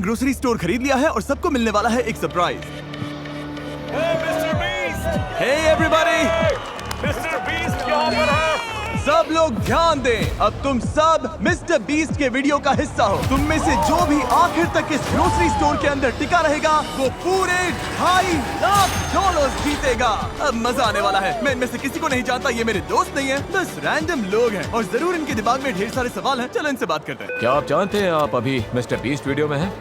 Grocery store खरीद लिया है और सबको मिलने वाला है एक surprise. Hey everybody, mister Beast यहाँ पर है। सब लोग ध्यान दें, अब तुम सब मिस्टर बीस्ट के वीडियो का हिस्सा हो। तुम में से जो भी आखिर तक इस ग्रोसरी स्टोर के अंदर टिका रहेगा वो पूरे $2.5 जीतेगा। अब मजा आने वाला है। मैं इनमें से किसी को नहीं जानता, ये मेरे दोस्त नहीं है, बस रैंडम लोग हैं और जरूर इनके दिमाग में ढेर सारे सवाल हैं। चलो इनसे बात करते हैं। क्या आप जानते हैं आप अभी मिस्टर बीस्ट वीडियो में हैं?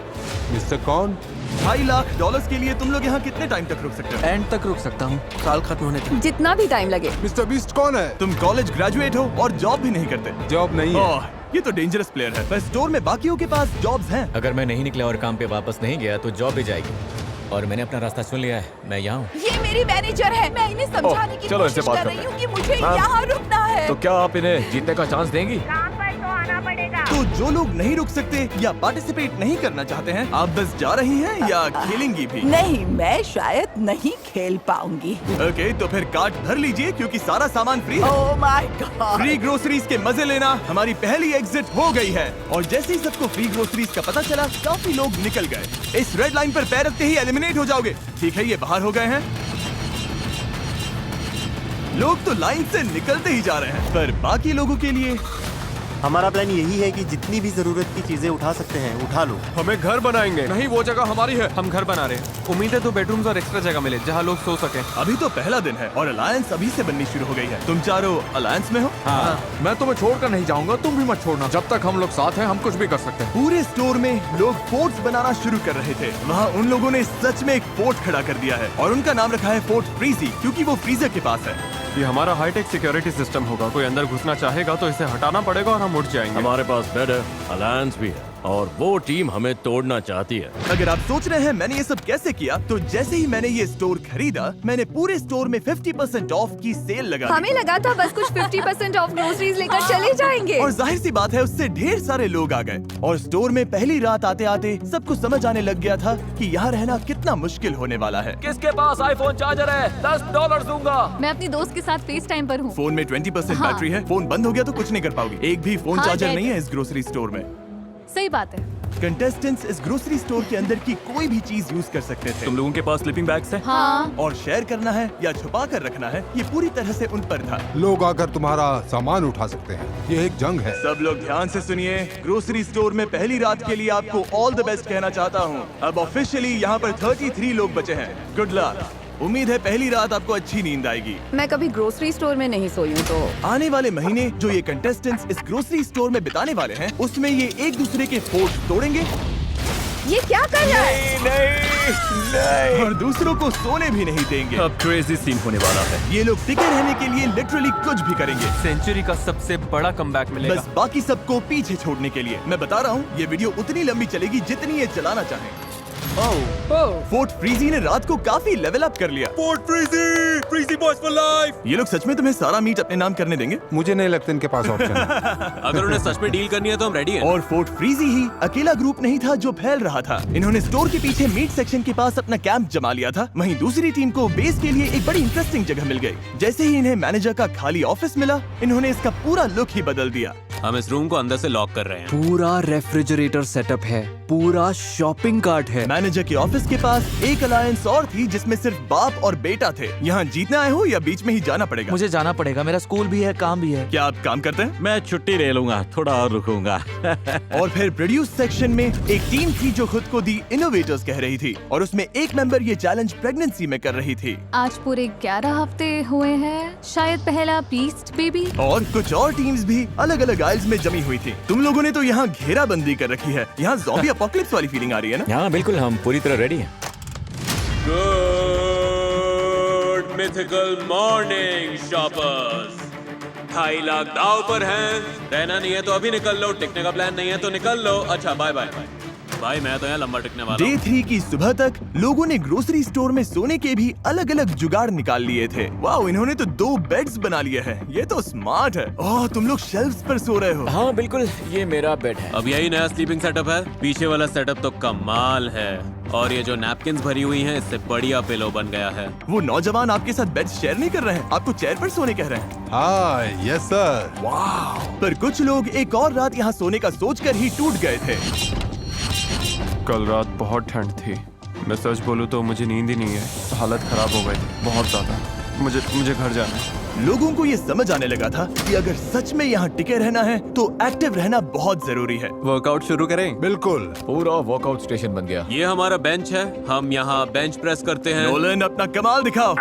मिस्टर कौन? $2.5 के लिए तुम लोग यहाँ कितने टाइम तक रुक सकते हो? एंड तक रुक सकता हूँ, साल खत्म होने तक। जितना भी टाइम लगे। मिस्टर बीस्ट कौन है? तुम कॉलेज ग्रेजुएट हो और जॉब भी नहीं करते। जॉब नहीं है। ओह, ये तो डेंजरस प्लेयर है। पर स्टोर में बाकियों के पास जॉब्स हैं। अगर मैं नहीं निकला और काम पे वापस नहीं गया तो जॉब भी जाएगी। और मैंने अपना रास्ता चुन लिया है, मैं यहाँ हूँ। ये मेरी मैनेजर है, मैं इन्हें समझाने की चलो इनसे कोशिश बात कर करते रही हूँ हैं। कि मुझे हाँ। यहाँ रुकना है। तो क्या आप इन्हें जीतने का चांस देंगी? काम पर तो आना पड़ेगा। तो जो लोग नहीं रुक सकते या पार्टिसिपेट नहीं करना चाहते हैं, आप बस जा रही हैं या खेलेंगी भी? नहीं, मैं शायद नहीं खेल पाऊंगी। ओके, तो फिर कार्ट भर लीजिए क्योंकि सारा सामान फ्री है। ओह माय गॉड। फ्री ग्रोसरीज के मजे लेना हमारी पहली एग्जिट हो गई है। और जैसे ही सबको फ्री ग्रोसरीज का पता चला, काफी लोग निकल गए। इस रेड लाइन पर पैर रखते ही एलिमिनेट हो जाओगे। ठीक है, ये बाहर हो गए हैं। लोग तो लाइन से निकलते ही जा रहे हैं, पर बाकी लोगों के लिए हमारा प्लान यही है कि जितनी भी जरूरत की चीजें उठा सकते हैं उठा लो। हमें घर बनाएंगे। नहीं, वो जगह हमारी है, हम घर बना रहे हैं। उम्मीद है 2 बेडरूम्स और एक्स्ट्रा जगह मिले जहाँ लोग सो सके। अभी तो पहला दिन है और अलायंस अभी से बननी शुरू हो गई है। तुम चारों अलायंस में हो? हाँ। मैं तुम्हें छोड़कर नहीं जाऊंगा, तुम भी मत छोड़ना। जब तक हम लोग साथ हैं, हम कुछ भी कर सकते हैं। पूरे स्टोर में लोग फोर्ट्स बनाना शुरू कर रहे थे। वहाँ उन लोगों ने सच में एक फोर्ट खड़ा कर दिया है और उनका नाम रखा है फोर्ट फ्रीजी, क्योंकि वो फ्रीजर के पास है। ये हमारा हाईटेक सिक्योरिटी सिस्टम होगा। कोई अंदर घुसना चाहेगा तो इसे हटाना पड़ेगा और हम उठ जाएंगे। हमारे पास बेड है, अलायंस भी है और वो टीम हमें तोड़ना चाहती है। अगर आप सोच रहे हैं मैंने ये सब कैसे किया, तो जैसे ही मैंने ये स्टोर खरीदा, मैंने पूरे स्टोर में 50% ऑफ की सेल लगा दी। हमें लगा था बस कुछ 50% ऑफ ग्रोसरीज लेकर चले जाएंगे। और जाहिर सी बात है, उससे ढेर सारे लोग आ गए और स्टोर में पहली रात आते आते सबको समझ आने लग गया था कि यहाँ रहना कितना मुश्किल होने वाला है। किसके पास आईफोन चार्जर है? $10 दूंगा। मैं अपनी दोस्त के साथ फेस टाइम पर हूँ। फोन में 20% हाँ। बैटरी है। फोन बंद हो गया तो कुछ नहीं कर पाओगे। एक भी फोन हाँ, चार्जर डैड। नहीं है इस ग्रोसरी स्टोर में। सही बात है। कंटेस्टेंट्स इस ग्रोसरी स्टोर के अंदर की कोई भी चीज यूज कर सकते थे। तुम लोगों के पास स्लीपिंग बैग्स हैं? हाँ। और शेयर करना है या छुपा कर रखना है, ये पूरी तरह से उन पर था। लोग आकर तुम्हारा सामान उठा सकते हैं। ये एक जंग है। सब लोग ध्यान से सुनिए। ग्रोसरी स्टोर में पहली रात के लिए आपको ऑल द बेस्ट कहना चाहता हूँ। अब ऑफिशियली यहाँ पर 33 लोग बचे हैं। Good luck. उम्मीद है पहली रात आपको अच्छी नींद आएगी। मैं कभी ग्रोसरी स्टोर में नहीं सोई हूँ, तो आने वाले महीने जो ये कंटेस्टेंट्स इस ग्रोसरी स्टोर में बिताने वाले हैं, उसमें ये एक दूसरे के फोर्ट तोड़ेंगे ये क्या कर रहा है? नहीं। और दूसरों को सोने भी नहीं देंगे। अब क्रेजी सीन होने वाला है। ये लोग टिके रहने के लिए लिटरली कुछ भी करेंगे, सेंचुरी का सबसे बड़ा कमबैक मिलेगा। बस बाकी सबको पीछे छोड़ने के लिए। मैं बता रहा हूँ, ये वीडियो उतनी लंबी चलेगी जितनी ये चलाना चाहे। फोर्ट फ्रीजी ने रात को काफी लेवल अप कर लिया। Fort frizzy, frizzy boys for life. ये लोग सच में तुम्हें सारा मीट अपने नाम करने देंगे? मुझे नहीं लगता इनके पास ऑप्शन है। अगर उन्हें सच में डील करनी है तो हम रेडी हैं। और फोर्ट फ्रीजी ही अकेला ग्रुप नहीं था जो फैल रहा था। इन्होंने स्टोर के पीछे मीट सेक्शन के पास अपना कैंप जमा लिया था। वहीं दूसरी टीम को बेस के लिए एक बड़ी इंटरेस्टिंग जगह मिल गई। जैसे ही इन्हें मैनेजर का खाली ऑफिस मिला, इन्होंने इसका पूरा लुक ही बदल दिया। हम इस रूम को अंदर से लॉक कर रहे हैं। पूरा रेफ्रिजरेटर सेटअप है, पूरा शॉपिंग कार्ट है। मैनेजर के ऑफिस के पास एक अलायंस और थी जिसमें सिर्फ बाप और बेटा थे। यहाँ जीतने आए हो या बीच में ही जाना पड़ेगा? मुझे जाना पड़ेगा, मेरा स्कूल भी है, काम भी है। क्या आप काम करते हैं? मैं छुट्टी ले लूंगा, थोड़ा और रुकूंगा। और फिर प्रोड्यूस सेक्शन में एक टीम थी जो खुद को दी इनोवेटर्स कह रही थी और उसमें एक मेंबर ये चैलेंज प्रेगनेंसी में कर रही थी। आज पूरे 11 हफ्ते हुए हैं, शायद पहला बीस्ट बेबी। और कुछ और टीम्स भी अलग अलग आइल्स में जमी हुई थी। तुम लोगों ने तो यहाँ घेराबंदी कर रखी है। यहाँ ज़ॉम्बी अपोकलिप्स वाली फीलिंग आ रही है ना? हाँ बिल्कुल, हम पूरी तरह रेडी हैं। Good mythical morning shoppers. 2.5 lakh दाव पर हैं। रहना नहीं है तो अभी निकल लो, टिकने का प्लान नहीं है तो निकल लो। अच्छा बाय बाय। भाई मैं तो यहाँ लंबा टिकने वाला डे हूँ। 3 की सुबह तक लोगों ने ग्रोसरी स्टोर में सोने के भी अलग अलग जुगाड़ निकाल लिए थे। वाओ, इन्होंने तो 2 बेड्स बना लिए हैं। ये तो स्मार्ट है। ओह, तुम लोग शेल्फ्स पर सो रहे हो। हाँ बिल्कुल, ये मेरा बेड है। अब यही नया स्लीपिंग सेटअप है। पीछे वाला सेटअप तो कमाल है। और ये जो नैपकिन्स भरी हुई हैं, इससे बढ़िया पिलो बन गया है। वो नौजवान आपके साथ बेड शेयर नहीं कर रहे हैं, आपको चेयर पर सोने कह रहे हैं। हाँ, यस सर। वाह! पर कुछ लोग एक और रात यहाँ सोने का सोचकर ही टूट गए थे। कल रात बहुत ठंड थी। मैं सच बोलूं तो मुझे नींद ही नहीं है। हालत खराब हो गई बहुत ज्यादा। मुझे घर जाना है। लोगों को ये समझ आने लगा था कि अगर सच में यहाँ टिके रहना है तो एक्टिव रहना बहुत जरूरी है। वर्कआउट शुरू करें? बिल्कुल। पूरा वर्कआउट स्टेशन बन गया। ये हमारा बेंच है, हम यहाँ बेंच प्रेस करते हैं। नोलन अपना कमाल दिखाओ।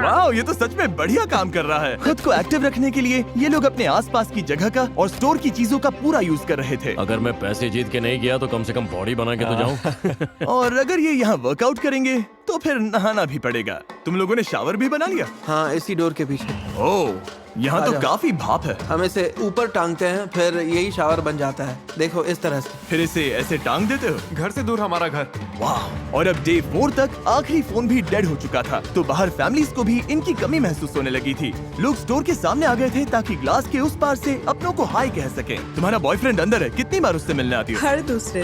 वाह, ये तो सच में बढ़िया काम कर रहा है। खुद को एक्टिव रखने के लिए ये लोग अपने आसपास की जगह का और स्टोर की चीजों का पूरा यूज कर रहे थे। अगर मैं पैसे जीत के नहीं गया तो कम से कम बॉडी बना के तो जाऊं। और अगर ये यहाँ वर्कआउट करेंगे तो फिर नहाना भी पड़ेगा। तुम लोगों ने शावर भी बना लिया? हाँ, इसी डोर के पीछे। ओह, यहाँ तो काफी भाप है। हम इसे ऊपर टांगते हैं, फिर यही शावर बन जाता है। देखो इस तरह से। फिर इसे ऐसे टांग देते हो? घर से दूर हमारा घर। वाह। और अब डे 4 तक आखिरी फोन भी डेड हो चुका था, तो बाहर फैमिलीज को भी इनकी कमी महसूस होने लगी थी। लोग स्टोर के सामने आ गए थे ताकि ग्लास के उस पार से अपनों को हाय कह सके। तुम्हारा बॉयफ्रेंड अंदर है, कितनी बार उससे मिलने आती हो?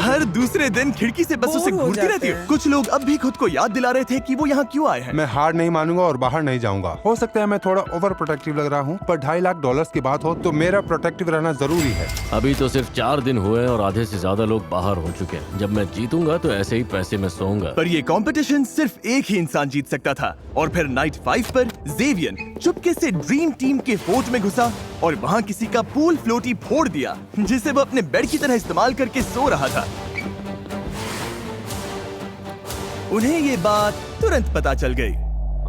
हर दूसरे दिन खिड़की से बस उसे घूरती रहती हो। कुछ लोग अब भी खुद को याद दिला रहे थे कि वो यहाँ क्यों आए हैं। मैं हार नहीं मानूंगा और बाहर नहीं जाऊंगा। हो सकता है मैं थोड़ा ओवर प्रोटेक्टिव लग रहा हूँ, पर $2.5 लाख की बात हो तो मेरा प्रोटेक्टिव रहना जरूरी है। अभी तो सिर्फ 4 दिन हुए और आधे से ज्यादा लोग बाहर हो चुके हैं। जब मैं जीतूंगा तो ऐसे ही पैसे में सोऊंगा। पर ये कंपटीशन सिर्फ एक ही इंसान जीत सकता था। और फिर नाइट 5 पर जेवियन चुपके से ड्रीम टीम के फोर्ट में घुसा और वहाँ किसी का पूल फ्लोटी फोड़ दिया, जिसे वो अपने बेड की तरह इस्तेमाल करके सो रहा था। उन्हें ये बात तुरंत पता चल गई।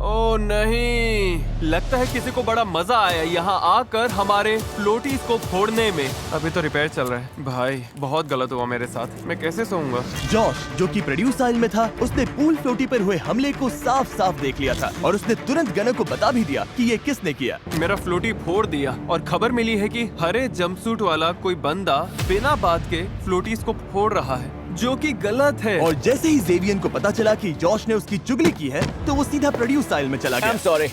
ओ नहीं, लगता है किसी को बड़ा मजा आया यहाँ आकर हमारे फ्लोटीज को फोड़ने में। अभी तो रिपेयर चल रहा है। भाई बहुत गलत हुआ मेरे साथ। मैं कैसे सोऊंगा? जॉश, जो कि प्रोड्यूस आइल में था, उसने पूल फ्लोटी पर हुए हमले को साफ साफ देख लिया था और उसने तुरंत गनर को बता भी दिया कि ये किसने किया। मेरा फ्लोटी फोड़ दिया और खबर मिली है कि हरे जंपसूट वाला कोई बंदा बिना बात के फ्लोटीज को फोड़ रहा है, जो कि गलत है। और जैसे ही जेवियन को पता चला कि जॉश ने उसकी चुगली की है, तो वो सीधा प्रोड्यूस आइल में चला गया। I'm sorry।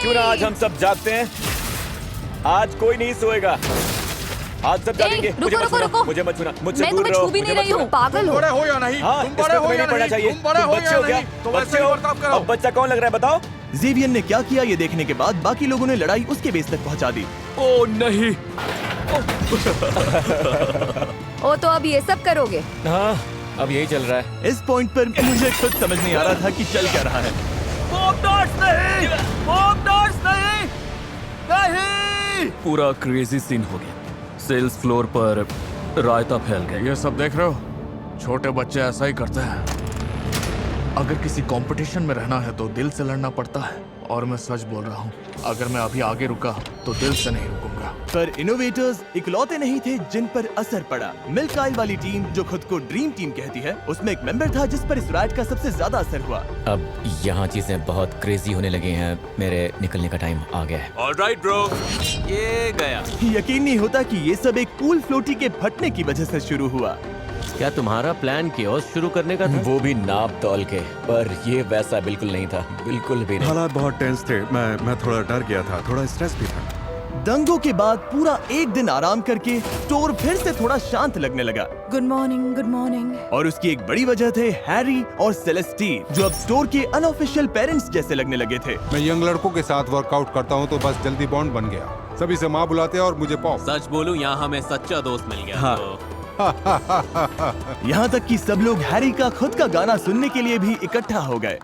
क्यों ना आज हम सब जागते हैं? आज कोई नहीं सोएगा। आज सब जागेंगे। रुको। मुझे मत छूना, मुझसे मैं दूर तुम्हें रहो। छू भी नहीं रही हूँ, पागल हो। बड़े हो या नहीं? हाँ, तुम बड़े इसको हो या तुम्हें नहीं पढ़ना नहीं? चाहिए। तुम बड़े हो बच्चे या हो क्या? नहीं? तो वैसे बच्चे ही हो? बर्ताव करो। अब बच्चा कौन लग रहा है बताओ? जेवियन ने क्या किया ये देखने के बाद बाकी लोगों ने लड़ाई उसके बेस तक पहुंचा दी। ओ नहीं। ओ तो अब ये सब करोगे? हाँ, अब यही चल रहा है। इस पॉइंट पर मुझे खुद समझ नहीं आ रहा था कि चल क्या रहा है। नहीं! पूरा क्रेजी सीन हो गया। सेल्स फ्लोर पर रायता फैल गया। ये सब देख रहे हो? छोटे बच्चे ऐसा ही करते हैं। अगर किसी कंपटीशन में रहना है तो दिल से लड़ना पड़ता है, और मैं सच बोल रहा हूँ, अगर मैं अभी आगे रुका तो दिल से नहीं रुकूंगा। पर इनोवेटर्स इकलौते नहीं थे जिन पर असर पड़ा। मिल्क आइल वाली टीम, जो खुद को ड्रीम टीम कहती है, उसमें एक मेंबर था जिस पर इस राइट का सबसे ज्यादा असर हुआ। अब यहाँ चीजें बहुत क्रेजी होने लगी हैं। मेरे निकलने का टाइम आ गया है। ऑलराइट ब्रो, ये गया। यकीन नहीं होता कि ये सब एक पूल फ्लोटी के फटने की वजह से शुरू हुआ। क्या तुम्हारा प्लान कियोस्क शुरू करने का था? वो भी नाप तौल के, पर ये वैसा बिल्कुल नहीं था, बिल्कुल भी नहीं। हालात बहुत टेंस थे। मैं थोड़ा डर गया था, थोड़ा स्ट्रेस भी था। दंगों के बाद पूरा एक दिन आराम करके स्टोर फिर से थोड़ा शांत लगने लगा। Good morning, good morning. और उसकी एक बड़ी वजह थे हैरी और सेलेस्टीन, जो अब स्टोर के अनऑफिशियल पेरेंट्स जैसे लगने लगे थे। मैं यंग लड़कों के साथ वर्कआउट करता हूँ तो बस जल्दी बॉन्ड बन गया। सभी से माँ बुलाते हैं और मुझे पॉप। सच बोलूं, यहाँ हमें सच्चा दोस्त मिल गया। हाँ। तो यहाँ तक कि सब लोग हैरी का खुद का गाना सुनने के लिए भी इकट्ठा हो गए।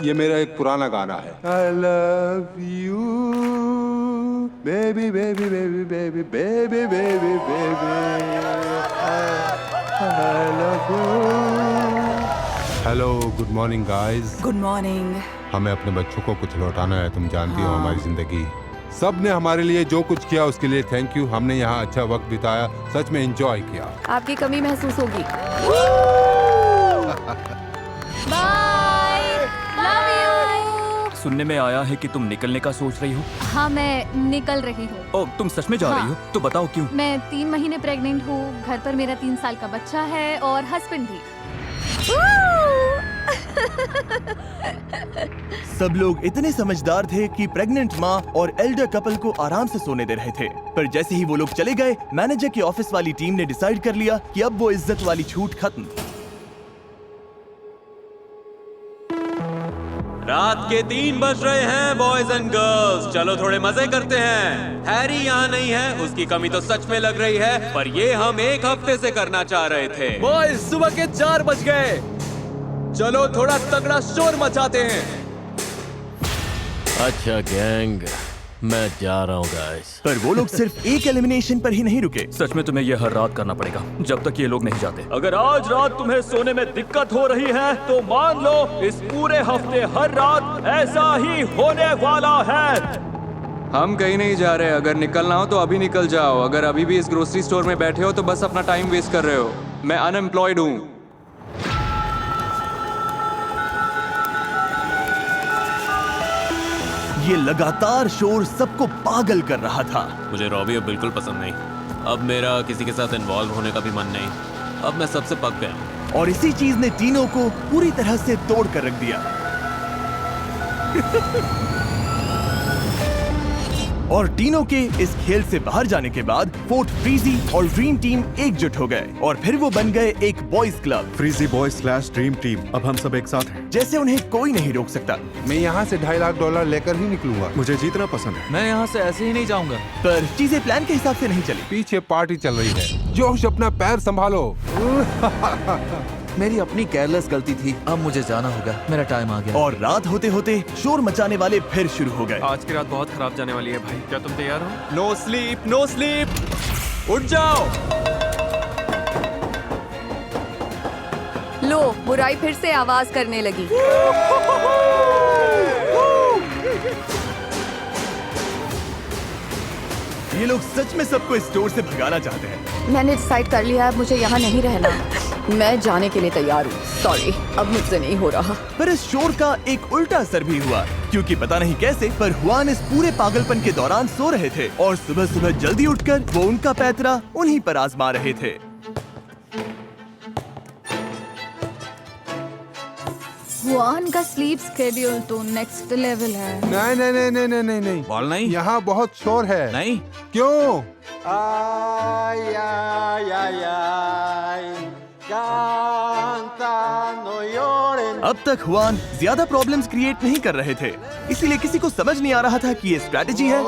ये मेरा एक पुराना गाना है। I love you, baby, baby, baby, baby, baby, baby, baby. I love you. Hello, good morning, guys. Good morning. हमें अपने बच्चों को कुछ लौटाना है। तुम जानती हो हमारी जिंदगी। सब ने हमारे लिए जो कुछ किया उसके लिए थैंक यू। हमने यहाँ अच्छा वक्त बिताया, सच में एंजॉय किया। आपकी कमी महसूस होगी। Bye, love you. सुनने में आया है कि तुम निकलने का सोच रही हो। हाँ, मैं निकल रही हूँ। ओ, तुम सच में जा हाँ। रही हो? तो बताओ क्यों? मैं 3 महीने प्रेग्नेंट हूँ। घर पर मेरा 3 साल का बच्चा है और हस्बैंड भी। सब लोग इतने समझदार थे कि प्रेग्नेंट माँ और एल्डर कपल को आराम से सोने दे रहे थे। पर जैसे ही वो लोग चले गए, मैनेजर की ऑफिस वाली टीम ने डिसाइड कर लिया कि अब वो इज्जत वाली छूट खत्म। रात के 3 बज रहे हैं बॉयज एंड गर्ल्स, चलो थोड़े मजे करते हैं। हैरी यहाँ नहीं है, उसकी कमी तो सच में लग रही है, पर ये हम 1 हफ्ते से करना चाह रहे थे। बॉयज सुबह के 4 बज गए, चलो थोड़ा तगड़ा शोर मचाते हैं। अच्छा गैंग, मैं जा रहा हूँ गाइस। पर वो लोग सिर्फ एक एलिमिनेशन पर ही नहीं रुके। सच में तुम्हें ये हर रात करना पड़ेगा जब तक ये लोग नहीं जाते। अगर आज रात तुम्हें सोने में दिक्कत हो रही है तो मान लो इस पूरे हफ्ते हर रात ऐसा ही होने वाला है। हम कहीं नहीं जा रहे, अगर निकलना हो तो अभी निकल जाओ। अगर अभी भी इस ग्रोसरी स्टोर में बैठे हो तो बस अपना टाइम वेस्ट कर रहे हो। मैं अनएम्प्लॉयड हूँ। ये लगातार शोर सबको पागल कर रहा था। मुझे रॉबी अब बिल्कुल पसंद नहीं। अब मेरा किसी के साथ इन्वॉल्व होने का भी मन नहीं। अब मैं सबसे पक गया। और इसी चीज ने टीनो को पूरी तरह से तोड़ कर रख दिया। और टीनो के इस खेल से बाहर जाने के बाद फोर्ट फ्रीजी और ड्रीम टीम एकजुट हो गए और फिर वो बन गए एक boys club, frizzy boys / dream team. अब हम सब एक साथ हैं। जैसे उन्हें कोई नहीं रोक सकता। मैं यहाँ से $2.5 लाख लेकर ही निकलूंगा। मुझे जीतना पसंद है। मैं यहाँ से ऐसे ही नहीं जाऊंगा। पर चीजें प्लान के हिसाब से नहीं चली। पीछे पार्टी चल रही है। जोश, अपना पैर संभालो। मेरी अपनी केयरलेस गलती थी। अब मुझे जाना होगा, मेरा टाइम आ गया। और रात होते होते शोर मचाने वाले फिर शुरू हो गए। आज की रात बहुत खराब जाने वाली है भाई, क्या तुम तैयार हो? नो स्लीप, नो स्लीप, उठ जाओ। लो, बुराई फिर से आवाज करने लगी। ये लोग सच में सबको इस स्टोर से भगाना चाहते हैं। मैंने डिसाइड कर लिया है, मुझे यहाँ नहीं रहना। मैं जाने के लिए तैयार हूँ। सॉरी, अब मुझसे नहीं हो रहा। पर इस शोर का एक उल्टा असर भी हुआ, क्योंकि पता नहीं कैसे पर हुआन इस पूरे पागलपन के दौरान सो रहे थे और सुबह सुबह जल्दी उठकर वो उनका पैतरा उन्हीं पर आजमा रहे थे। हुआन का स्लीप स्केड्यूल तो नेक्स्ट लेवल है। नहीं नहीं नहीं नहीं नहीं नहीं नहीं, बॉल नहीं। यहाँ बहुत शोर है। नहीं। क्यों? अब तक हुआन ज्यादा प्रॉब्लम्स क्रिएट नहीं कर रहे थे, इसीलिए किसी को समझ नहीं आ रहा था कि ये स्ट्रैटेजी है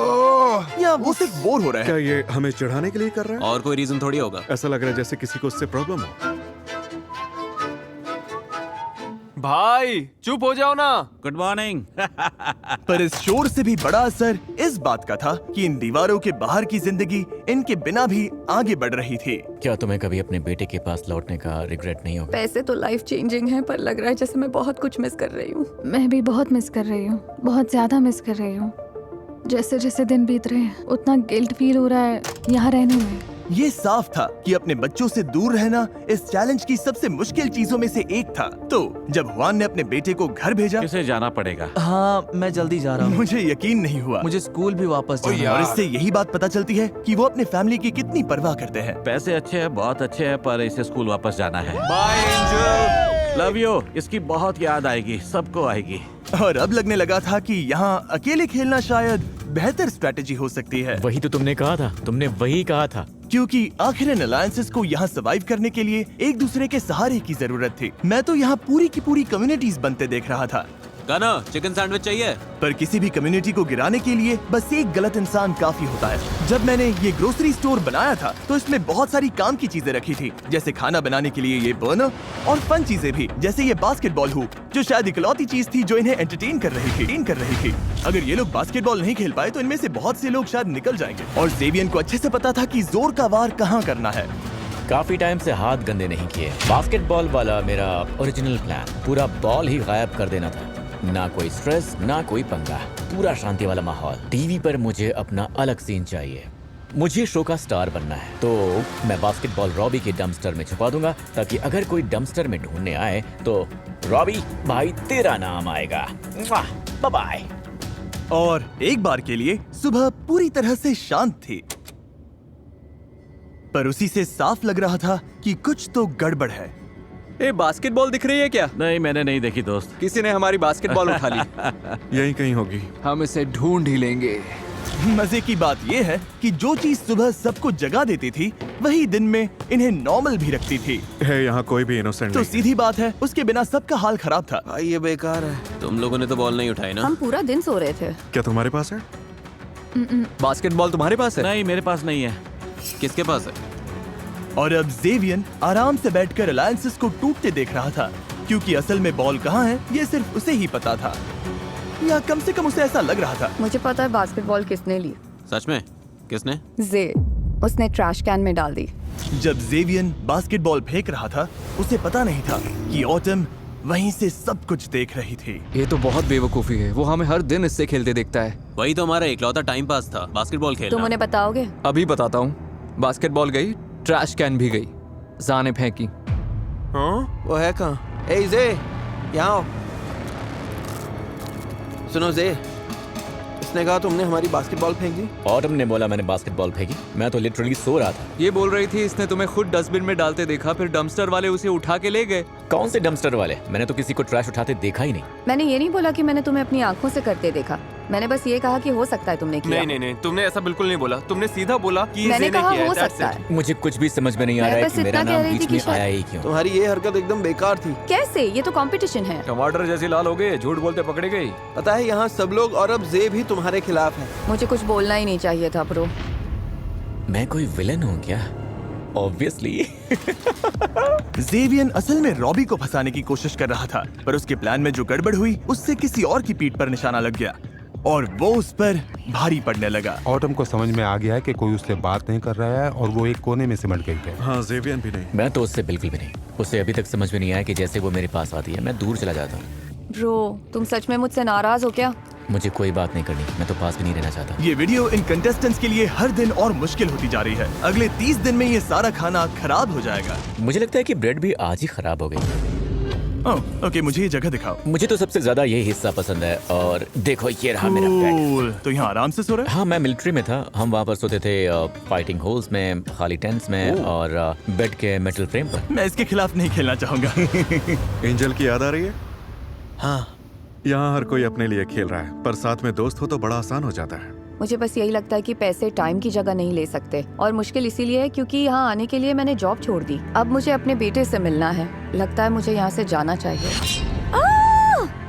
या वो सिर्फ बोर हो रहा है। क्या ये हमें चिढ़ाने के लिए कर रहा है? और कोई रीजन थोड़ी होगा। ऐसा लग रहा है जैसे किसी को उससे प्रॉब्लम हो। भाई चुप हो जाओ ना। Good morning. पर इस शोर से भी बड़ा असर इस बात का था कि इन दीवारों के बाहर की जिंदगी इनके बिना भी आगे बढ़ रही थी। क्या तुम्हें कभी अपने बेटे के पास लौटने का रिग्रेट नहीं होगा? पैसे तो लाइफ चेंजिंग है, पर लग रहा है जैसे मैं बहुत कुछ मिस कर रही हूँ। मैं भी बहुत मिस कर रही हूँ, बहुत ज्यादा मिस कर रही हूँ। जैसे जैसे दिन बीत रहे हैं उतना गिल्ट फील हो रहा है यहाँ रहने में। ये साफ था कि अपने बच्चों से दूर रहना इस चैलेंज की सबसे मुश्किल चीजों में से एक था। तो जब हुआन ने अपने बेटे को घर भेजा, किसे जाना पड़ेगा? हाँ, मैं जल्दी जा रहा हूँ। मुझे यकीन नहीं हुआ। मुझे स्कूल भी वापस जाना है। और इससे यही बात पता चलती है कि वो अपने फैमिली की कितनी परवाह करते हैं। पैसे अच्छे हैं, बहुत अच्छे हैं, पर इसे स्कूल वापस जाना है। Bye Angel. Love you. इसकी बहुत याद आएगी, सबको आएगी। और अब लगने लगा था कि यहाँ अकेले खेलना शायद बेहतर स्ट्रैटेजी हो सकती है। वही तो तुमने कहा था, तुमने वही कहा था। क्योंकि आखिर इन अलायंसेस को यहाँ सर्वाइव करने के लिए एक दूसरे के सहारे की जरूरत थी। मैं तो यहाँ पूरी की पूरी कम्युनिटीज बनते देख रहा था। गाना चिकन सैंडविच चाहिए? पर किसी भी कम्युनिटी को गिराने के लिए बस एक गलत इंसान काफी होता है। जब मैंने ये ग्रोसरी स्टोर बनाया था तो इसमें बहुत सारी काम की चीजें रखी थी, जैसे खाना बनाने के लिए ये बर्नर और फन चीजें भी, जैसे ये बास्केटबॉल हुप, जो शायद इकलौती चीज थी जो इन्हें एंटरटेन कर रही थी। अगर ये लोग बास्केटबॉल नहीं खेल पाए तो इनमें से बहुत से लोग शायद निकल जाएंगे। और जेवियन को अच्छे से पता था कि जोर का वार कहाँ करना है। काफी टाइम से हाथ गंदे नहीं किए। बास्केटबॉल वाला मेरा ओरिजिनल प्लान, पूरा बॉल ही गायब कर देना था। ना कोई स्ट्रेस, ना कोई पंगा, पूरा शांति वाला माहौल। टीवी पर मुझे अपना अलग सीन चाहिए। मुझे शो का स्टार बनना है, तो मैं बास्केटबॉल रॉबी के डंपस्टर में छुपा दूंगा, ताकि अगर कोई डंपस्टर में ढूंढने आए तो रॉबी भाई तेरा नाम आएगा। Bye bye. और एक बार के लिए सुबह पूरी तरह से शांत थी, पर उसी से साफ लग रहा था कि कुछ तो गड़बड़ है। ए, बास्केटबॉल दिख रही है क्या? नहीं, मैंने नहीं देखी दोस्त। किसी ने हमारी बास्केटबॉल उठा ली। यही कहीं होगी। हम इसे ढूंढ ही लेंगे। मजे की बात ये है कि जो चीज सुबह सबको जगा देती थी वही दिन में इन्हें नॉर्मल भी रखती थी। है यहाँ कोई भी इनोसेंट तो नहीं। सीधी बात है, उसके बिना सबका हाल खराब था। भाई ये बेकार है। तुम लोगों ने तो बॉल नहीं उठाई ना? हम पूरा दिन सो रहे थे। क्या तुम्हारे पास है? बास्केटबॉल तुम्हारे पास है? नहीं, मेरे पास नहीं है। किसके पास है? और अब जेवियन आराम से बैठकर अलायंसेस को टूटते देख रहा था, क्योंकि असल में बॉल कहाँ है ये सिर्फ उसे ही पता था, या कम से कम उसे ऐसा लग रहा था। मुझे पता है बास्केटबॉल किसने ली। सच में? किसने? जे, उसने ट्रैश कैन में डाल दी। जब जेवियन बास्केटबॉल फेंक रहा था, उसे पता नहीं था कि ऑटम वहीं से सब कुछ देख रही थी। ये तो बहुत बेवकूफी है, वो हमें हर दिन इससे खेलते देखता है। वही तो हमारा इकलौता टाइम पास था, बास्केटबॉल खेलना। तुम उन्हें बताओगे? अभी बताता हूँ। बास्केटबॉल गई, ट्रैश कैन भी गई, जा ने फेंकी। हाँ वो है कहाँ? ए जे, यहाँ आओ। सुनो जे, इसने कहा तुमने हमारी बास्केटबॉल फेंक दी। ऑटम ने बोला मैंने बास्केटबॉल फेंकी, मैं तो लिटरली सो रहा था। ये बोल रही थी इसने तुम्हें खुद डस्टबिन में डालते देखा, फिर डंपस्टर वाले उसे उठा के ले गए। कौन से डंपस्टर वाले? मैंने तो किसी को ट्रैश उठाते देखा ही नहीं। मैंने ये नहीं बोला कि मैंने तुम्हें अपनी आंखों से करते देखा, मैंने बस ये कहा कि हो सकता है तुमने किया। नहीं, तुमने ऐसा बिल्कुल नहीं बोला, तुमने सीधा बोला कि मैंने कहा हो सकता है। मुझे कुछ भी समझ में नहीं आ रहा है कि मेरा नाम बीच में आया ही क्यों। तुम्हारी ये हरकत एकदम बेकार थी। कैसे? ये तो कंपटीशन है। टमाटर जैसी लाल हो गए, झूठ बोलते पकड़ी गई। पता है यहाँ सब लोग और अब जे भी तुम्हारे खिलाफ है। मुझे कुछ बोलना ही नहीं चाहिए था ब्रो। मैं कोई विलन हूँ क्या? ऑब्वियसली। जेवियन असल में रॉबी को फंसाने की कोशिश कर रहा था, पर उसके प्लान में जो गड़बड़ हुई उससे किसी और की पीठ पर निशाना लग गया और वो उस पर भारी पड़ने लगा। ऑटम को समझ में आ गया है कि कोई उससे बात नहीं कर रहा है और वो एक कोने में सिमट गई है। हाँ, जेवियन भी नहीं। मैं तो उससे बिल्कुल भी नहीं। उसे अभी तक समझ में नहीं आया कि जैसे वो मेरे पास आती है मैं दूर चला जाता हूँ। ब्रो, तुम सच में मुझसे नाराज हो क्या? मुझे कोई बात नहीं करनी, मैं तो पास भी नहीं रहना चाहता। ये वीडियो इन कंटेस्टेंट्स के लिए हर दिन और मुश्किल होती जा रही है। अगले 30 दिन में ये सारा खाना खराब हो जाएगा। मुझे लगता है कि ब्रेड भी आज ही खराब हो गई। ओके, मुझे ये जगह दिखाओ। मुझे तो सबसे ज्यादा ये हिस्सा पसंद है। और देखो ये रहा मेरा बेड। तो यहाँ आराम से सो रहे? हाँ, मैं मिलिट्री में था। हम वहाँ पर सोते थे फाइटिंग होल्स में, खाली टेंट्स में और बेड के मेटल फ्रेम पर। मैं इसके खिलाफ नहीं खेलना चाहूंगा। एंजल की याद आ रही है? हाँ। यहाँ हर कोई अपने लिए खेल रहा है, पर साथ में दोस्त हो तो बड़ा आसान हो जाता है। मुझे बस यही लगता है कि पैसे टाइम की जगह नहीं ले सकते, और मुश्किल इसीलिए है क्योंकि यहाँ आने के लिए मैंने जॉब छोड़ दी। अब मुझे अपने बेटे से मिलना है। लगता है मुझे यहाँ से जाना चाहिए।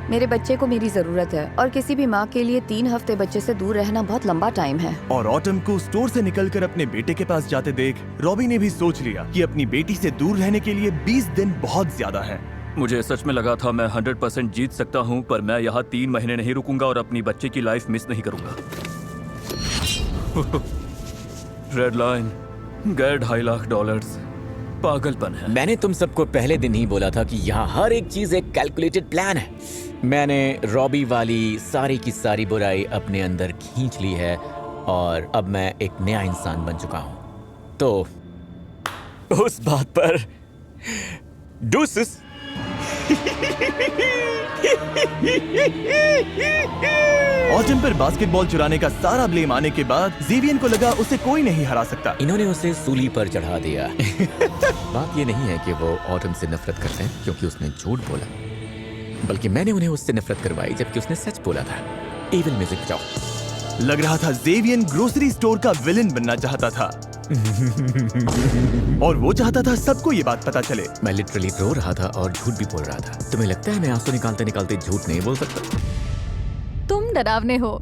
मेरे बच्चे को मेरी जरूरत है, और किसी भी माँ के लिए 3 हफ्ते बच्चे से दूर रहना बहुत लंबा टाइम है। और ऑटम को स्टोर से निकलकर अपने बेटे के पास जाते देख रॉबी ने भी सोच लिया कि अपनी बेटी से दूर रहने के लिए 20 दिन बहुत ज्यादा है। मुझे सच में लगा था मैं 100% जीत सकता हूँ, पर मैं यहाँ 3 महीने नहीं रुकूंगा और अपनी बच्चे की लाइफ मिस नहीं करूंगा। रेड लाइन, गए $2.5 लाख। पागलपन है। मैंने तुम सबको पहले दिन ही बोला था कि यहाँ हर एक चीज एक कैलकुलेटेड प्लान है। मैंने रॉबी वाली सारी की सारी बुराई अपने अंदर खींच ली है और अब मैं एक नया इंसान बन चुका हूँ। तो उस बात पर डूसिस। ऑटम पर बास्केटबॉल चुराने का सारा ब्लेम आने के बाद जेवियन को लगा उसे कोई नहीं हरा सकता। इन्होंने उसे सूली पर चढ़ा दिया। बात ये नहीं है कि वो ऑटम से नफरत करते हैं क्योंकि उसने झूठ बोला, बल्कि मैंने उन्हें उससे नफरत करवाई जबकि उसने सच बोला था। एविल म्यूजिक बजाओ। लग रहा था जेवियन ग्रोसरी स्टोर का विलन बनना चाहता था और वो चाहता था सबको ये बात पता चले। मैं लिटरली रो रहा था और झूठ भी बोल रहा था। तुम्हें लगता है मैं आंसू निकालते निकालते झूठ नहीं बोल सकता? तुम डरावने हो।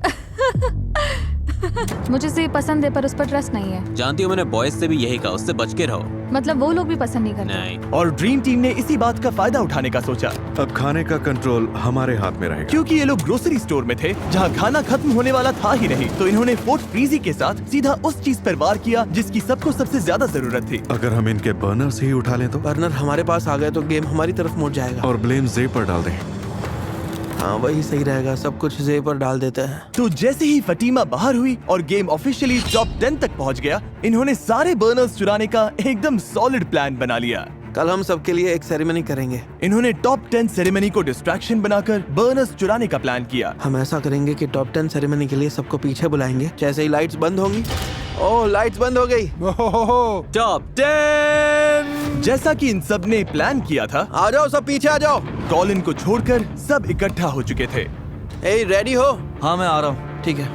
मुझे से पसंद है पर उस पर ट्रस्ट नहीं है। जानती हो मैंने बॉयज से भी यही कहा, उससे बच के रहो। मतलब वो लोग भी पसंद नहीं करते। नहीं। और ड्रीम टीम ने इसी बात का फायदा उठाने का सोचा। अब खाने का कंट्रोल हमारे हाथ में रहेगा। क्योंकि ये लोग ग्रोसरी स्टोर में थे जहाँ खाना खत्म होने वाला था ही नहीं, तो इन्होंने फोर्ट फ्रीजी के साथ सीधा उस चीज पर वार किया जिसकी सबको सबसे ज्यादा जरूरत थी। अगर हम इनके बर्नर्स ही उठा लें तो? बर्नर हमारे पास आ गए तो गेम हमारी तरफ मुड़ जाएगा। और ब्लेम जे पर डाल दें। हाँ वही सही रहेगा, सब कुछ जे पर डाल देते हैं। तो जैसे ही फटीमा बाहर हुई और गेम ऑफिशियली टॉप 10 तक पहुंच गया, इन्होंने सारे बर्नर्स चुराने का एकदम सॉलिड प्लान बना लिया। कल हम सबके लिए एक सेरेमनी करेंगे। इन्होंने टॉप 10 सेरेमनी को डिस्ट्रैक्शन बनाकर बर्नर्स चुराने का प्लान किया। हम ऐसा करेंगे कि टॉप 10 सेरेमनी के लिए सबको पीछे बुलाएंगे। जैसे ही लाइट्स बंद होंगी, ओह लाइट्स बंद हो गई। टॉप 10 जैसा कि इन सब ने प्लान किया था। आ जाओ सब पीछे आ जाओ। कॉलिन को छोड़कर सब इकट्ठा हो चुके थे। ए रेडी हो? हाँ मैं आ रहा हूँ। ठीक है।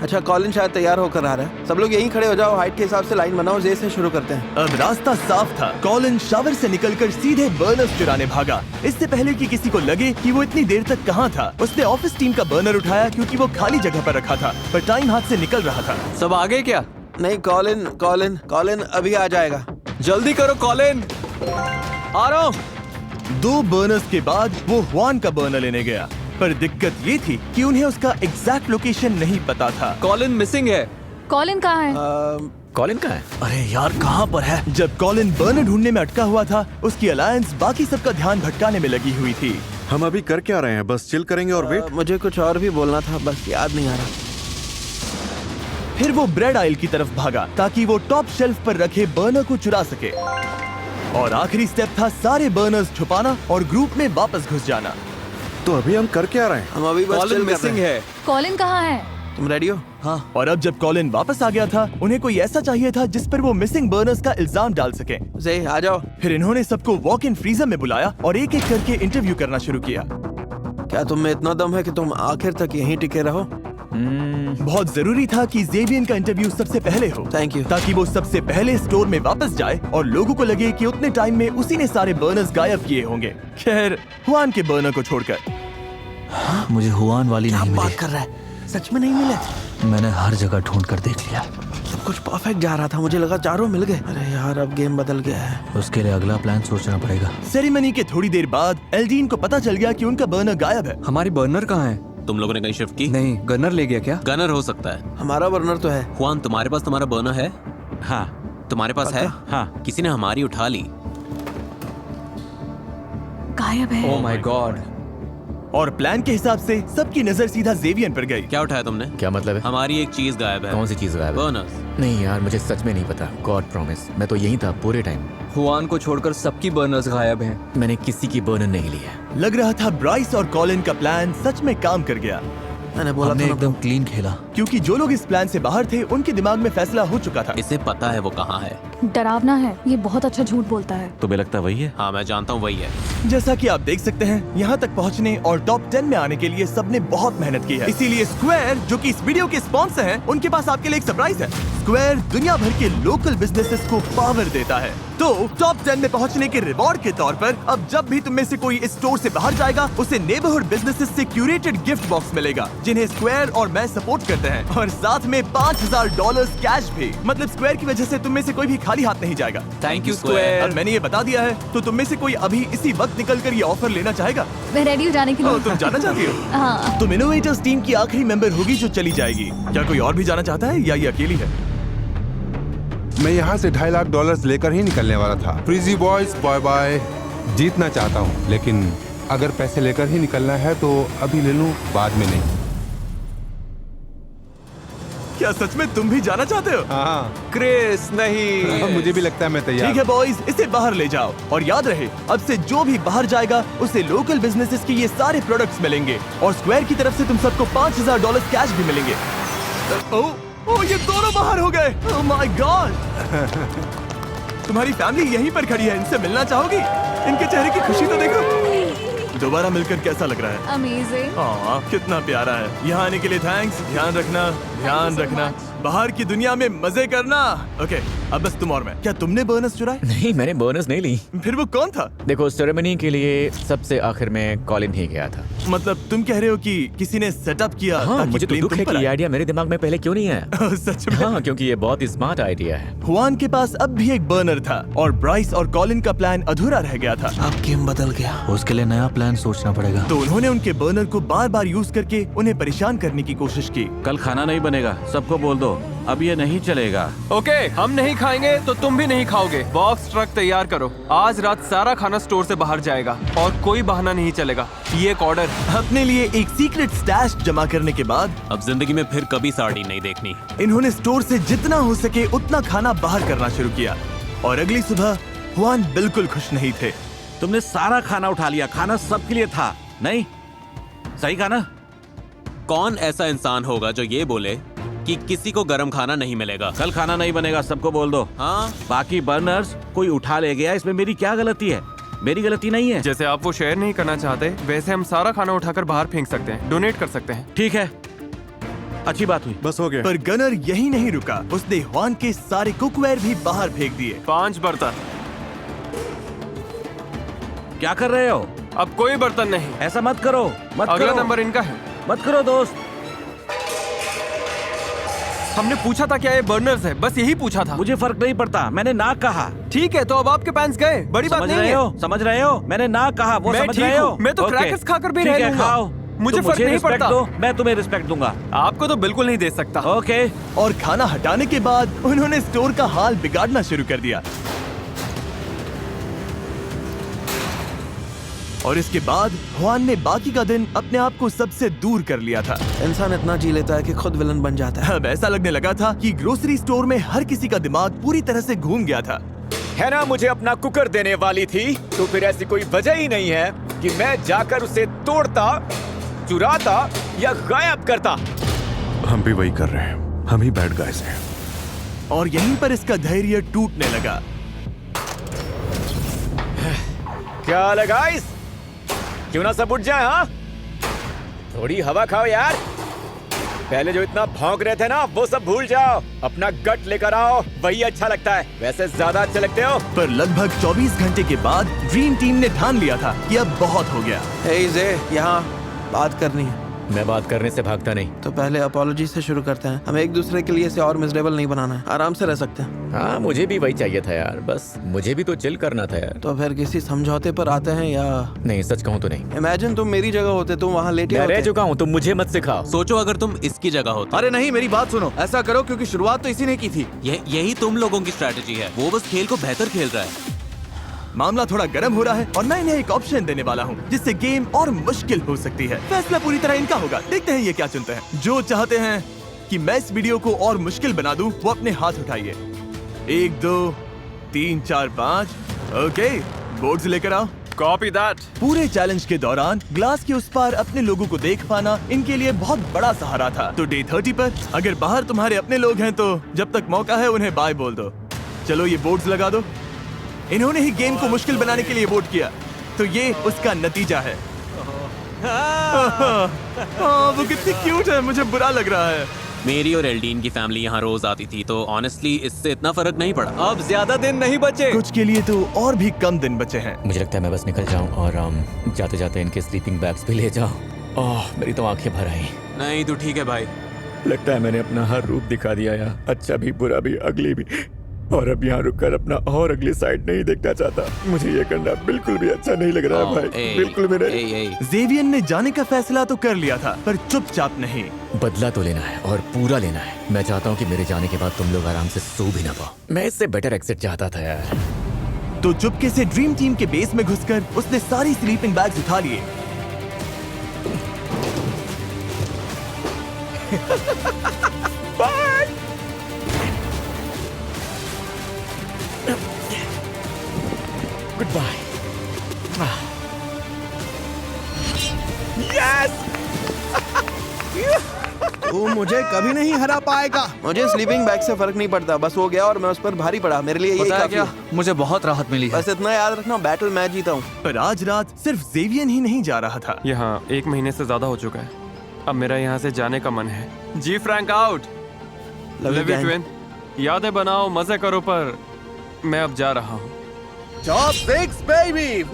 अच्छा, कॉलिन शायद तैयार होकर आ रहा है। सब लोग यहीं खड़े हो जाओ, हाइट के हिसाब से लाइन बनाओ, जे से शुरू करते हैं। अब रास्ता साफ था। कॉलिन शावर से निकलकर सीधे बर्नर्स चुराने भागा। इससे पहले कि किसी को लगे कि वो इतनी देर तक कहाँ था, उसने ऑफिस टीम का बर्नर उठाया क्योंकि वो खाली जगह पर रखा था, पर टाइम हाथ से निकल रहा था। सब आ गए क्या? नहीं, कॉलिन कॉलिन कॉलिन अभी आ जाएगा। जल्दी करो कॉलिन, आ रहा हूँ। 2 बर्नर्स के बाद वो हुआन का बर्नर लेने गया, पर दिक्कत ये थी कि उन्हें उसका एग्जैक्ट लोकेशन नहीं पता था। कॉलिन मिसिंग है। कॉलिन कहाँ है? कॉलिन कहाँ है? अरे यार, कहाँ पर है? जब कॉलिन बर्नर ढूंढने में अटका हुआ था, उसकी अलायंस बाकी सबका ध्यान भटकाने में लगी हुई थी। हम अभी कर क्या रहे हैं? बस चिल करेंगे और वेट। मुझे कुछ और भी बोलना था, बस याद नहीं आ रहा। फिर वो ब्रेड आइल की तरफ भागा ताकि वो टॉप शेल्फ पर रखे बर्नर को चुरा सके। और आखिरी स्टेप था सारे बर्नर्स छुपाना और ग्रुप में वापस घुस जाना। तो अभी हम कर क्या रहे हैं? हम अभी बस कॉलिन chill कर मिसिंग रहे हैं। है। कॉलिन कहाँ है? तुम रेडी हो? हाँ। और अब जब कॉलिन वापस आ गया था, उन्हें कोई ऐसा चाहिए था जिस पर वो मिसिंग बर्नर्स का इल्जाम डाल सके। जे आ जाओ। फिर इन्होंने सबको वॉक इन फ्रीजर में बुलाया और एक एक करके इंटरव्यू करना शुरू किया। क्या तुम में इतना दम है कि तुम आखिर तक यहीं टिके रहो? बहुत जरूरी था कि जेवियन का इंटरव्यू सबसे पहले हो। Thank you. ताकि वो सबसे पहले स्टोर में वापस जाए और लोगों को लगे कि उतने टाइम में उसी ने सारे बर्नर्स गायब किए होंगे। खैर, हुआन के बर्नर को छोड़कर। मुझे हुआन वाली नहीं बात मिली। कर रहा है? सच में नहीं मिले? मैंने हर जगह ढूंढ कर देख लिया। सब कुछ परफेक्ट जा रहा था, मुझे लगा चारों मिल गए। अरे यार, अब गेम बदल गया है। उसके लिए अगला प्लान सोचना पड़ेगा। सेरेमनी के थोड़ी देर बाद एल्डीन को पता चल गया कि उनका बर्नर गायब है। हमारी बर्नर कहाँ है? तुम लोगों ने कहीं शिफ्ट की? नहीं, गनर ले गया क्या? गनर हो सकता है। हमारा बर्नर तो है। हुआन, तुम्हारे पास तुम्हारा बर्नर है? हाँ तुम्हारे पास है? हाँ। किसी ने हमारी उठा ली। गायब है। ओह माय गॉड। और प्लान के हिसाब से सबकी नजर सीधा जेवियन पर गई। क्या उठाया तुमने? क्या मतलब है? हमारी एक चीज गायब है। कौन सी चीज गायब है? बर्नर्स। नहीं यार, मुझे सच में नहीं पता। गॉड प्रॉमिस, मैं तो यहीं था पूरे टाइम। हुआन को छोड़कर सबकी बर्नर्स गायब हैं। मैंने किसी की बर्नर नहीं ली है। लग रहा था ब्राइस और कॉलिन का प्लान सच में काम कर गया। मैंने बोला हमने था ना। एकदम क्लीन खेला। क्योंकि जो लोग इस प्लान से बाहर थे, उनके दिमाग में फैसला हो चुका था। इसे पता है वो कहाँ है। डरावना है, ये बहुत अच्छा झूठ बोलता है। तुम्हें लगता वही है? हाँ, मैं जानता हूँ वही है। जैसा कि आप देख सकते हैं, यहाँ तक पहुँचने और टॉप 10 में आने के लिए सबने बहुत मेहनत की है। इसीलिए स्क्वायर, जो कि इस वीडियो के स्पॉन्सर हैं, उनके पास आपके लिए एक सरप्राइज है। स्क्वायर दुनिया भर के लोकल बिजनेसेस को पावर देता है। तो टॉप 10 में पहुँचने के रिवॉर्ड के तौर पर अब जब भी तुम में से कोई इस स्टोर से बाहर जाएगा, उसे नेबरहुड बिजनेसेस से क्यूरेटेड गिफ्ट बॉक्स मिलेगा, जिन्हें स्क्वायर और मैं सपोर्ट करते हैं, और साथ में $5000 कैश भी। मतलब स्क्वायर की वजह से तुम में से कोई भी खाली हाथ नहीं जाएगा। Thank you square. अब मैंने ये बता दिया है, तो तुम में से कोई अभी इसी वक्त निकलकर ये ऑफर लेना चाहेगा? मैं रेडी हो जाने के लिए। तुम जाना चाहती हो? हाँ। तुम इनोवेटर्स टीम की आखिरी मेंबर होगी जो चली जाएगी। क्या कोई और भी जाना चाहता है या ये अकेली है? मैं यहाँ से $2.5 लाख लेकर ही निकलने वाला था। फ्रीजी बॉयज, बाय बाय। जीतना चाहता हूँ, लेकिन अगर पैसे लेकर ही निकलना है तो अभी ले लूँ, बाद में नहीं। क्या सच में तुम भी जाना चाहते हो? हाँ। क्रिस नहीं। मुझे भी लगता है मैं तैयार। ठीक है बॉयज, इसे बाहर ले जाओ। और याद रहे, अब से जो भी बाहर जाएगा उसे लोकल बिजनेसेस के ये सारे प्रोडक्ट्स मिलेंगे, और स्क्वायर की तरफ से तुम सबको $5000 कैश भी मिलेंगे। ओह, ये दोनों बाहर हो गए। ओह माय गॉड। तुम्हारी फैमिली यहीं पर खड़ी है, इनसे मिलना चाहोगी? इनके चेहरे की खुशी तो देखो। दोबारा मिलकर कैसा लग रहा है? अमेजिंग। कितना प्यारा है। यहाँ आने के लिए थैंक्स। ध्यान रखना, ध्यान रखना। बाहर की दुनिया में मजे करना। ओके, अब बस तुम और मैं। क्या तुमने बोनस चुराए? नहीं, मैंने बोनस नहीं ली। फिर वो कौन था? देखो, सेरेमनी के लिए सबसे आखिर में कॉलिन ही गया था। मतलब तुम कह रहे हो कि किसी ने सेटअप किया? हाँ, ताकि मुझे तो blame दुख तुम है पर कि ये आए? आइडिया मेरे दिमाग में पहले क्यों नहीं आया। सच में? हाँ, क्योंकि ये बहुत ही स्मार्ट आइडिया है। हुआन के पास अब भी एक बर्नर था, और ब्राइस और कॉलिन का प्लान अधूरा रह गया था। अब गेम बदल गया। उसके लिए नया प्लान सोचना पड़ेगा। तो उन्होंने उनके बर्नर को बार बार यूज करके उन्हें परेशान करने की कोशिश की। कल खाना नहीं बनेगा, सबको बोल दो, अब ये नहीं चलेगा। ओके, हम नहीं खाएंगे तो तुम भी नहीं खाओगे। बॉक्स ट्रक तैयार करो। आज रात सारा खाना स्टोर से बाहर जाएगा और कोई बहाना नहीं चलेगा। ये एक ऑर्डर। अपने लिए एक सीक्रेट स्टैश जमा करने के बाद अब जिंदगी में फिर कभी साड़ी नहीं देखनी। इन्होंने स्टोर से जितना हो सके उतना खाना बाहर करना शुरू किया, और अगली सुबह हुआन बिल्कुल खुश नहीं थे। तुमने सारा खाना उठा लिया, खाना सबके लिए था, नहीं? सही कहा ना? कौन ऐसा इंसान होगा जो ये बोले कि किसी को गरम खाना नहीं मिलेगा? कल खाना नहीं बनेगा, सबको बोल दो। हाँ, बाकी बर्नर्स कोई उठा ले गया, इसमें मेरी क्या गलती है? मेरी गलती नहीं है। जैसे आप वो शेयर नहीं करना चाहते, वैसे हम सारा खाना उठाकर बाहर फेंक सकते हैं, डोनेट कर सकते हैं। ठीक है, अच्छी बात हुई। बस हो गया। पर गनर यही नहीं रुका, उसने हुआन के सारे कुकवेयर भी बाहर फेंक दिए। 5 बर्तन। क्या कर रहे हो? अब कोई बर्तन नहीं। ऐसा मत करो, मत अगला करो। नंबर इनका है। मत करो दोस्त। हमने पूछा था क्या ये बर्नर्स है, बस यही पूछा था। मुझे फर्क नहीं पड़ता, मैंने ना कहा। ठीक है, तो अब आपके पैंट्स गए, बड़ी बात नहीं है। समझ रहे हो? मैंने ना कहा, वो मैं समझ ठीक रहे हो? हूँ, मैं तो ओके। क्रैकर्स खाकर भी ठीक रह है, लूंगा। खाओ। मुझे तो फर्क नहीं रिस्पेक्ट पड़ता। दो, मैं तुम्हें रिस्पेक्ट दूंगा। आपको तो बिल्कुल नहीं दे सकता। ओके। और खाना हटाने के बाद उन्होंने स्टोर का हाल बिगाड़ना शुरू कर दिया। और इसके बाद हुआन ने बाकी का दिन अपने आप को सबसे दूर कर लिया था। इंसान इतना जी लेता है कि खुद विलन बन जाता है। अब ऐसा लगने लगा था कि ग्रोसरी स्टोर में हर किसी का दिमाग पूरी तरह से घूम गया था। है ना, मुझे अपना कुकर देने वाली थी, तो फिर ऐसी कोई वजह ही नहीं है कि मैं जाकर उसे तोड़ता, चुराता या गायब करता। हम भी वही कर रहे हैं, हम ही बैड गाइस हैं। और यहीं पर इसका धैर्य टूटने लगा। क्या हाल है गाइस? क्यों ना सब उठ जाए? हाँ, थोड़ी हवा खाओ यार। पहले जो इतना भौंक रहे थे ना, वो सब भूल जाओ। अपना गट लेकर आओ, वही अच्छा लगता है। वैसे ज्यादा अच्छे लगते हो। पर लगभग 24 घंटे के बाद ड्रीम टीम ने ठान लिया था कि अब बहुत हो गया। हे जे, यहाँ बात करनी है। मैं बात करने से भागता नहीं। तो पहले अपॉलॉजी से शुरू करते हैं। हमें एक दूसरे के लिए इसे और मिजरेबल नहीं बनाना है, आराम से रह सकते हैं। हाँ, मुझे भी वही चाहिए था यार, बस मुझे भी तो चिल करना था यार। तो फिर किसी समझौते पर आते हैं या नहीं? सच कहूँ तो नहीं। इमेजिन तुम मेरी जगह होते, तुम वहाँ लेटे मैं होते। रह चुका हूँ, तुम मुझे मत सिखाओ। सोचो अगर तुम इसकी जगह होते। अरे नहीं, मेरी बात सुनो। ऐसा करो क्योंकि शुरुआत तो इसी ने की थी। यही तुम लोगों की स्ट्रैटेजी है। वो बस खेल को बेहतर खेल रहा है। मामला थोड़ा गर्म हो रहा है और मैं इन्हें एक ऑप्शन देने वाला हूँ जिससे गेम और मुश्किल हो सकती है। फैसला पूरी तरह इनका होगा। देखते हैं ये क्या चुनते हैं। जो चाहते हैं कि मैं इस वीडियो को और मुश्किल बना दूं, वो अपने हाथ उठाइए। 1 2 3 4 5। ओके, बोर्ड्स लेकर आओ। Copy that. पूरे चैलेंज के दौरान ग्लास के उस पार अपने लोगों को देख पाना इनके लिए बहुत बड़ा सहारा था। तो डे 30 पर अगर बाहर तुम्हारे अपने लोग हैं तो जब तक मौका है उन्हें बाय बोल दो। चलो ये बोर्ड्स लगा दो। इन्होंने ही गेम को मुश्किल बनाने के लिए वोट किया, तो ये उसका नतीजा है। वो कितनी क्यूट है, मुझे बुरा लग रहा है। मेरी और एल्डीन की फैमिली यहाँ रोज आती थी, तो ऑनेस्टली इससे इतना फर्क नहीं पड़ा। अब ज्यादा दिन नहीं बचे। कुछ के लिए तो और भी कम दिन बचे हैं। मुझे लगता है मैं बस निकल जाऊं और जाते जाते इनके स्लीपिंग बैग्स भी ले जाऊं। ओह, मेरी तो आंखें भर आई। नहीं तो ठीक है भाई। लगता है मैंने अपना हर रूप दिखा दिया यार, अच्छा भी, बुरा भी, अगली भी। और अब यहाँ रुककर अपना और अगली साइड नहीं देखना चाहता। मुझे ये करना बिल्कुल भी अच्छा नहीं लग रहा है भाई, बिल्कुल भी नहीं। ज़ेवियर ने जाने का फैसला तो कर लिया था, पर चुपचाप नहीं। बदला तो लेना है और पूरा लेना है। मैं चाहता हूँ कि मेरे जाने के बाद तुम लोग आराम से सो भी ना पाओ। मैं इससे बेटर एग्जिट चाहता था यार। तो चुपके से ड्रीम टीम के बेस में घुसकर उसने सारी स्लीपिंग बैग्स उठा लिए। Good bye. यस! तू मुझे कभी नहीं हरा पाएगा। मुझे स्लीपिंग बैग से फर्क नहीं पड़ता, बस वो गया और मैं उस पर भारी पड़ा। मेरे लिए यही काफी है। मुझे बहुत राहत मिली है। बस इतना याद रखना, बैटल मैं जीता हूँ। पर आज रात सिर्फ ज़ेवियर ही नहीं जा रहा था। यहाँ 1 महीने से ज्यादा हो चुका है। अब मेरा यहाँ से जाने का मन है। जी फ्रैंक आउट। Love you, gang. ट्विन। यादें बनाओ, मजे करो, पर मैं अब जा रहा हूँ। Top 6 baby.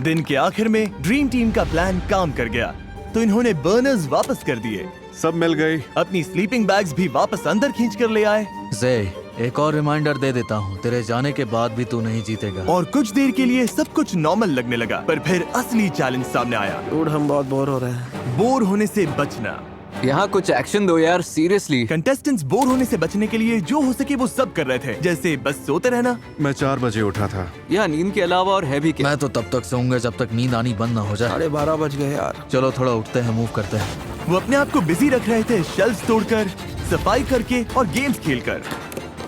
दिन के आखिर में ड्रीम टीम का प्लान काम कर गया, तो इन्होंने बर्नर्स वापस कर दिए। सब मिल गई। अपनी स्लीपिंग बैग्स भी वापस अंदर खींच कर ले आए। जे, एक और रिमाइंडर दे देता हूँ, तेरे जाने के बाद भी तू नहीं जीतेगा। और कुछ देर के लिए सब कुछ नॉर्मल लगने लगा, पर फिर असली चैलेंज सामने आया। डूड, हम बहुत बोर हो रहे हैं। बोर होने से बचना। यहाँ कुछ एक्शन दो यार, सीरियसली। कंटेस्टेंट्स बोर होने से बचने के लिए जो हो सके वो सब कर रहे थे, जैसे बस सोते रहना। मैं 4 बजे उठा था। यहाँ नींद के अलावा और है भी क्या? मैं तो तब तक सोऊंगा जब तक नींद आनी बंद ना हो जाए। 12:30 बज गए यार। चलो थोड़ा उठते हैं, मूव करते हैं। वो अपने आप को बिजी रख रहे थे, शेल्फ्स तोड़कर, सफाई करके और गेम्स खेलकर।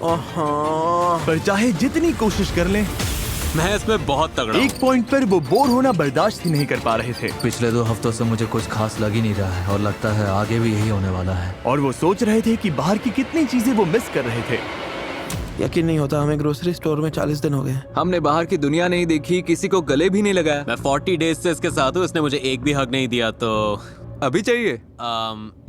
पर चाहे जितनी कोशिश कर लें, मैं इसमें बहुत तगड़ा हूं। एक पॉइंट पर वो बोर होना बर्दाश्त ही नहीं कर पा रहे थे। पिछले 2 हफ्तों से मुझे कुछ खास लग ही नहीं रहा है और लगता है आगे भी यही होने वाला है। और वो सोच रहे थे कि बाहर की कितनी चीजें वो मिस कर रहे थे। यकीन नहीं होता, हमें ग्रोसरी स्टोर में 40 दिन हो गए। हमने बाहर की दुनिया नहीं देखी, किसी को गले भी नहीं लगाया। मैं 40 डेज से इसके साथ हूँ, इसने मुझे एक भी हक नहीं दिया, तो अभी चाहिए?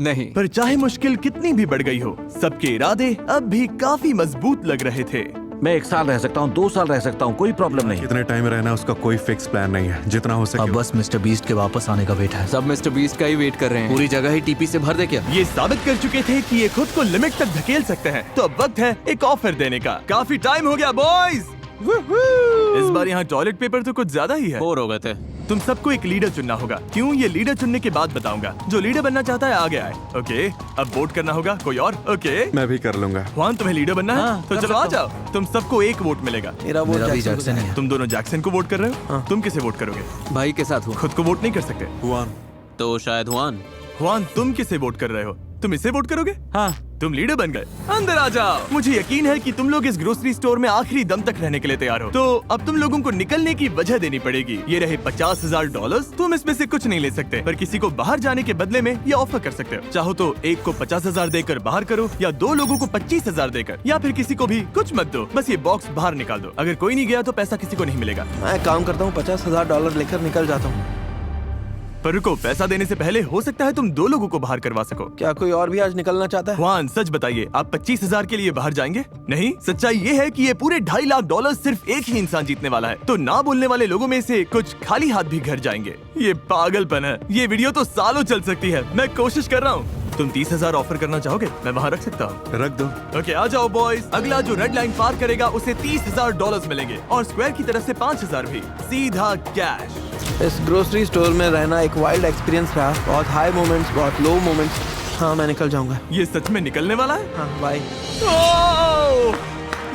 नहीं। पर चाहे मुश्किल कितनी भी बढ़ गई हो, सबके इरादे अब भी काफी मजबूत लग रहे थे। मैं 1 साल रह सकता हूँ, 2 साल रह सकता हूँ, कोई प्रॉब्लम नहीं। कितने टाइम रहना उसका कोई फिक्स प्लान नहीं है, जितना हो सके। अब बस मिस्टर बीस्ट के वापस आने का वेट है। सब मिस्टर बीस्ट का ही वेट कर रहे हैं। पूरी जगह ही टीपी से भर दे क्या? ये साबित कर चुके थे कि ये खुद को लिमिट तक धकेल सकते हैं, तो अब वक्त है एक ऑफर देने का। काफी टाइम हो गया बॉयज। इस बार यहाँ टॉयलेट पेपर तो कुछ ज्यादा ही है। बोर हो गए थे। तुम सबको एक लीडर चुनना होगा। क्यों? ये लीडर चुनने के बाद बताऊंगा। जो लीडर बनना चाहता है आगे आए। ओके, अब वोट करना होगा। कोई और? ओके, मैं भी कर लूंगा। जुआन, तुम्हें लीडर बनना है? तो चलो आ जाओ। तुम सबको एक वोट मिलेगा। मेरा वोट जैक्सन है। तुम दोनों जैक्सन को वोट कर रहे हो? तुम किसे वोट करोगे? भाई के साथ। खुद को वोट नहीं कर सकते। जुआन। तो शायद जुआन, तुम किसे वोट कर रहे हो? तुम इसे वोट करोगे? हाँ। तुम लीडर बन गए। अंदर आ जाओ। मुझे यकीन है कि तुम लोग इस ग्रोसरी स्टोर में आखिरी दम तक रहने के लिए तैयार हो। तो अब तुम लोगों को निकलने की वजह देनी पड़ेगी। ये रहे $50,000। तुम इसमें से कुछ नहीं ले सकते, पर किसी को बाहर जाने के बदले में ये ऑफर कर सकते हो। चाहो तो एक को 50,000 देकर बाहर करो, या 2 लोगों को 25,000 देकर, या फिर किसी को भी कुछ मत दो, बस ये बॉक्स बाहर निकाल दो। अगर कोई नहीं गया तो पैसा किसी को नहीं मिलेगा। मैं काम करता हूँ, $50,000 लेकर निकल जाता हूँ। पर रुको, पैसा देने से पहले हो सकता है तुम 2 लोगों को बाहर करवा सको। क्या कोई और भी आज निकलना चाहता है? जुआन, सच बताइए, आप 25,000 के लिए बाहर जाएंगे? नहीं, सच्चाई ये है कि ये पूरे $2.5 लाख सिर्फ एक ही इंसान जीतने वाला है। तो ना बोलने वाले लोगों में से कुछ खाली हाथ भी घर जाएंगे। ये पागलपन है। ये वीडियो तो सालों चल सकती है। मैं कोशिश कर रहा हूँ। तुम 30,000 ऑफर करना चाहोगे? मैं वहाँ रख सकता हूँ। रख दो। ओके, आ जाओ बॉयज। अगला जो रेड लाइन पार करेगा उसे $30,000 मिलेंगे, और स्क्वायर की तरफ से 5,000 भी, सीधा कैश। इस ग्रोसरी स्टोर में रहना एक वाइल्ड एक्सपीरियंस रहा। बहुत हाई मोमेंट्स, बहुत लो मोमेंट्स। हाँ, मैं निकल जाऊंगा। ये सच में निकलने वाला है? हाँ, बाय।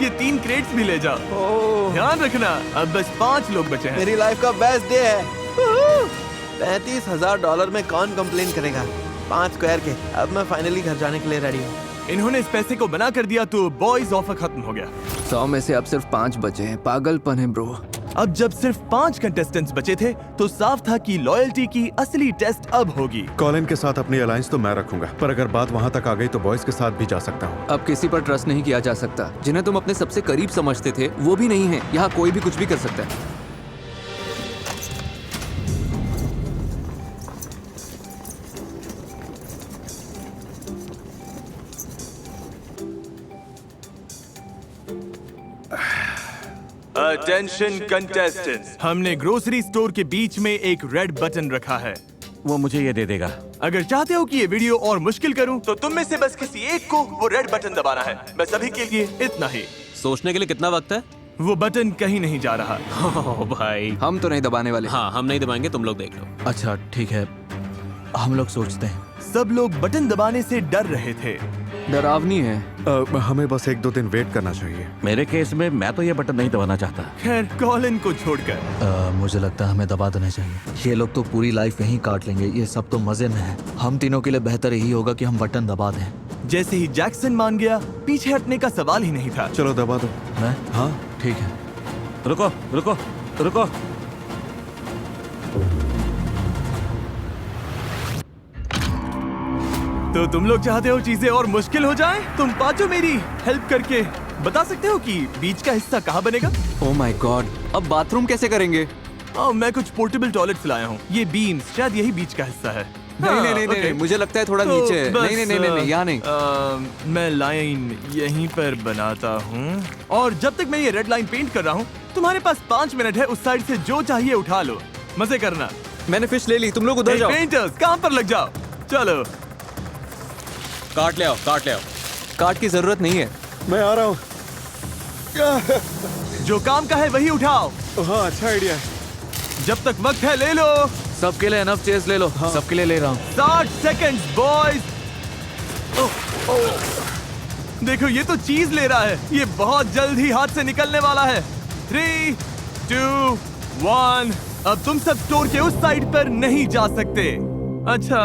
ये 3 क्रेट्स भी ले जाओ। ध्यान रखना, अब बस 5 लोग बचे हैं। मेरी लाइफ का बेस्ट डे है। $35,000 में कौन कंप्लेन करेगा? 5 स्क्वायर के। अब मैं फाइनली घर जाने के लिए रेडी हूँ। इन्होंने इस पैसे को बना कर दिया तो बॉयज ऑफर खत्म हो गया। 100 में से अब सिर्फ 5 बचे हैं। पागलपन है ब्रो। अब जब सिर्फ 5 कंटेस्टेंट्स बचे थे तो साफ था कि लॉयल्टी की असली टेस्ट अब होगी। कॉलिन के साथ अपनी अलायंस तो मैं रखूंगा, पर अगर बात वहाँ तक आ गई तो बॉयज के साथ भी जा सकता हूँ। अब किसी पर ट्रस्ट नहीं किया जा सकता। जिन्हें तुम अपने सबसे करीब समझते थे वो भी नहीं है। यहाँ कोई भी कुछ भी कर सकता है। अटेंशन कंटेस्टेंट्स, हमने ग्रोसरी स्टोर के बीच में एक रेड बटन रखा है। वो मुझे ये दे देगा। अगर चाहते हो कि ये वीडियो और मुश्किल करूं, तो तुम में से बस किसी एक को वो रेड बटन दबाना है। बस अभी के लिए इतना ही। सोचने के लिए कितना वक्त है? वो बटन कहीं नहीं जा रहा। ओ भाई, हम तो नहीं दबाने वाले। हाँ, हम नहीं दबाएंगे, तुम लोग देख लो। अच्छा ठीक है, हम लोग सोचते हैं। सब लोग बटन दबाने से डर रहे थे। डरावनी है। हमें बस 1-2 दिन वेट करना चाहिए। मेरे केस में मैं तो ये बटन नहीं दबाना चाहता। खैर, कॉलिन को छोड़कर मुझे लगता है हमें दबा देना चाहिए। ये लोग तो पूरी लाइफ यहीं काट लेंगे। ये सब तो मजे में है। हम तीनों के लिए बेहतर यही होगा कि हम बटन दबा दें। जैसे ही जैक्सन मान गया, पीछे हटने का सवाल ही नहीं था। चलो दबा दो। मैं? हाँ ठीक है। रुको रुको रुको। तो तुम लोग चाहते हो चीजें और मुश्किल हो जाएं? तुम पांचों मेरी हेल्प करके बता सकते हो कि बीच का हिस्सा कहाँ बनेगा? ओह माय गॉड, अब बाथरूम कैसे करेंगे? मैं कुछ पोर्टेबल टॉयलेट्स लाया हूँ। ये बीम्स शायद यही बीच का हिस्सा है। नहीं, मुझे लगता है थोड़ा नीचे है। नहीं, यहाँ नहीं। मैं लाइन यहीं पर बनाता हूँ, और जब तक मैं ये रेड लाइन पेंट कर रहा हूँ, तुम्हारे पास 5 मिनट है। उस साइड से जो चाहिए उठा लो, मजे करना। मैंने फिश ले ली, तुम लोग उधर जाओ। पेंटर्स काम पर लग जाओ। चलो, काट ले आओ, काट ले आओ। काट की जरूरत नहीं है, मैं आ रहा हूँ। जो काम का है वही उठाओ। हाँ, अच्छा आइडिया। जब तक वक्त है ले लो। सबके लिए एनफ चेयर्स ले लो। हाँ। सबके लिए ले रहा हूँ। 60 सेकंड्स बॉयज। देखो, ये तो चीज ले रहा है। ये बहुत जल्द ही हाथ से निकलने वाला है। 3, 2, 1। अब तुम सब स्टोर के उस साइड पर नहीं जा सकते। अच्छा,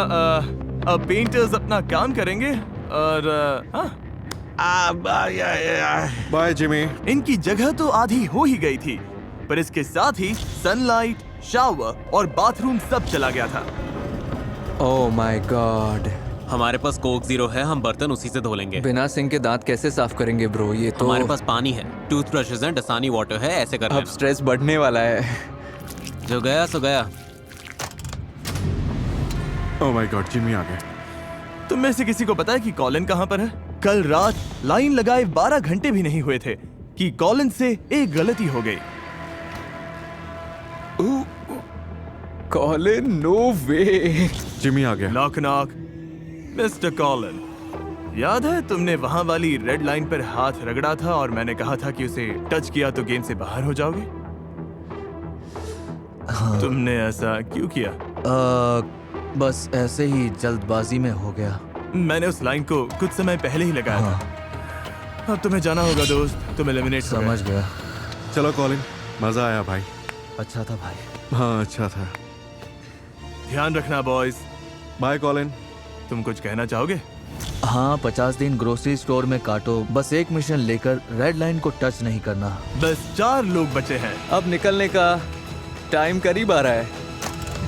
अब पेंटर्स अपना काम करेंगे, और बाय जिमी। इनकी जगह तो आधी हो ही गई थी, पर इसके साथ ही सनलाइट, शावर और बाथरूम सब चला गया था। ओह माय गॉड। हमारे पास कोक 0 है, हम बर्तन उसी से धो लेंगे। बिना सिंक के दांत कैसे साफ करेंगे ब्रो? ये तो हमारे पास पानी है, टूथब्रशेस हैं, डसानी वाटर है, ऐसे कर अब स्ट्रेस बढ़ने वाला है। जो गया सो गया। ओह माय गॉड, जिमी आ गए। तुम में से किसी को पता है कि कॉलिन कहाँ पर है? कल रात लाइन लगाए 12 घंटे भी नहीं हुए थे कि कॉलिन से एक गलती हो गई। कॉलिन, नो वे। जिमी आ गया। Knock knock. मिस्टर कॉलिन, याद है तुमने वहां वाली रेड लाइन पर हाथ रगड़ा था और मैंने कहा था कि उसे टच किया तो गेम से बाहर हो जाओगे? हाँ। तुमने ऐसा क्यों किया? बस ऐसे ही जल्दबाजी में हो गया। मैंने उस लाइन को कुछ समय पहले ही लगाया था। अब तुम्हें जाना होगा दोस्त, तुम एलिमिनेट समझ गया। चलो कॉलिन, मजा आया भाई। अच्छा था भाई। हाँ अच्छा था। ध्यान रखना बॉयज। Bye Colin. तुम कुछ कहना चाहोगे? हाँ, 50 दिन ग्रोसरी स्टोर में काटो, बस एक मिशन लेकर रेड लाइन को टच नहीं करना। बस 4 लोग बचे हैं। अब निकलने का टाइम करीब आ रहा है।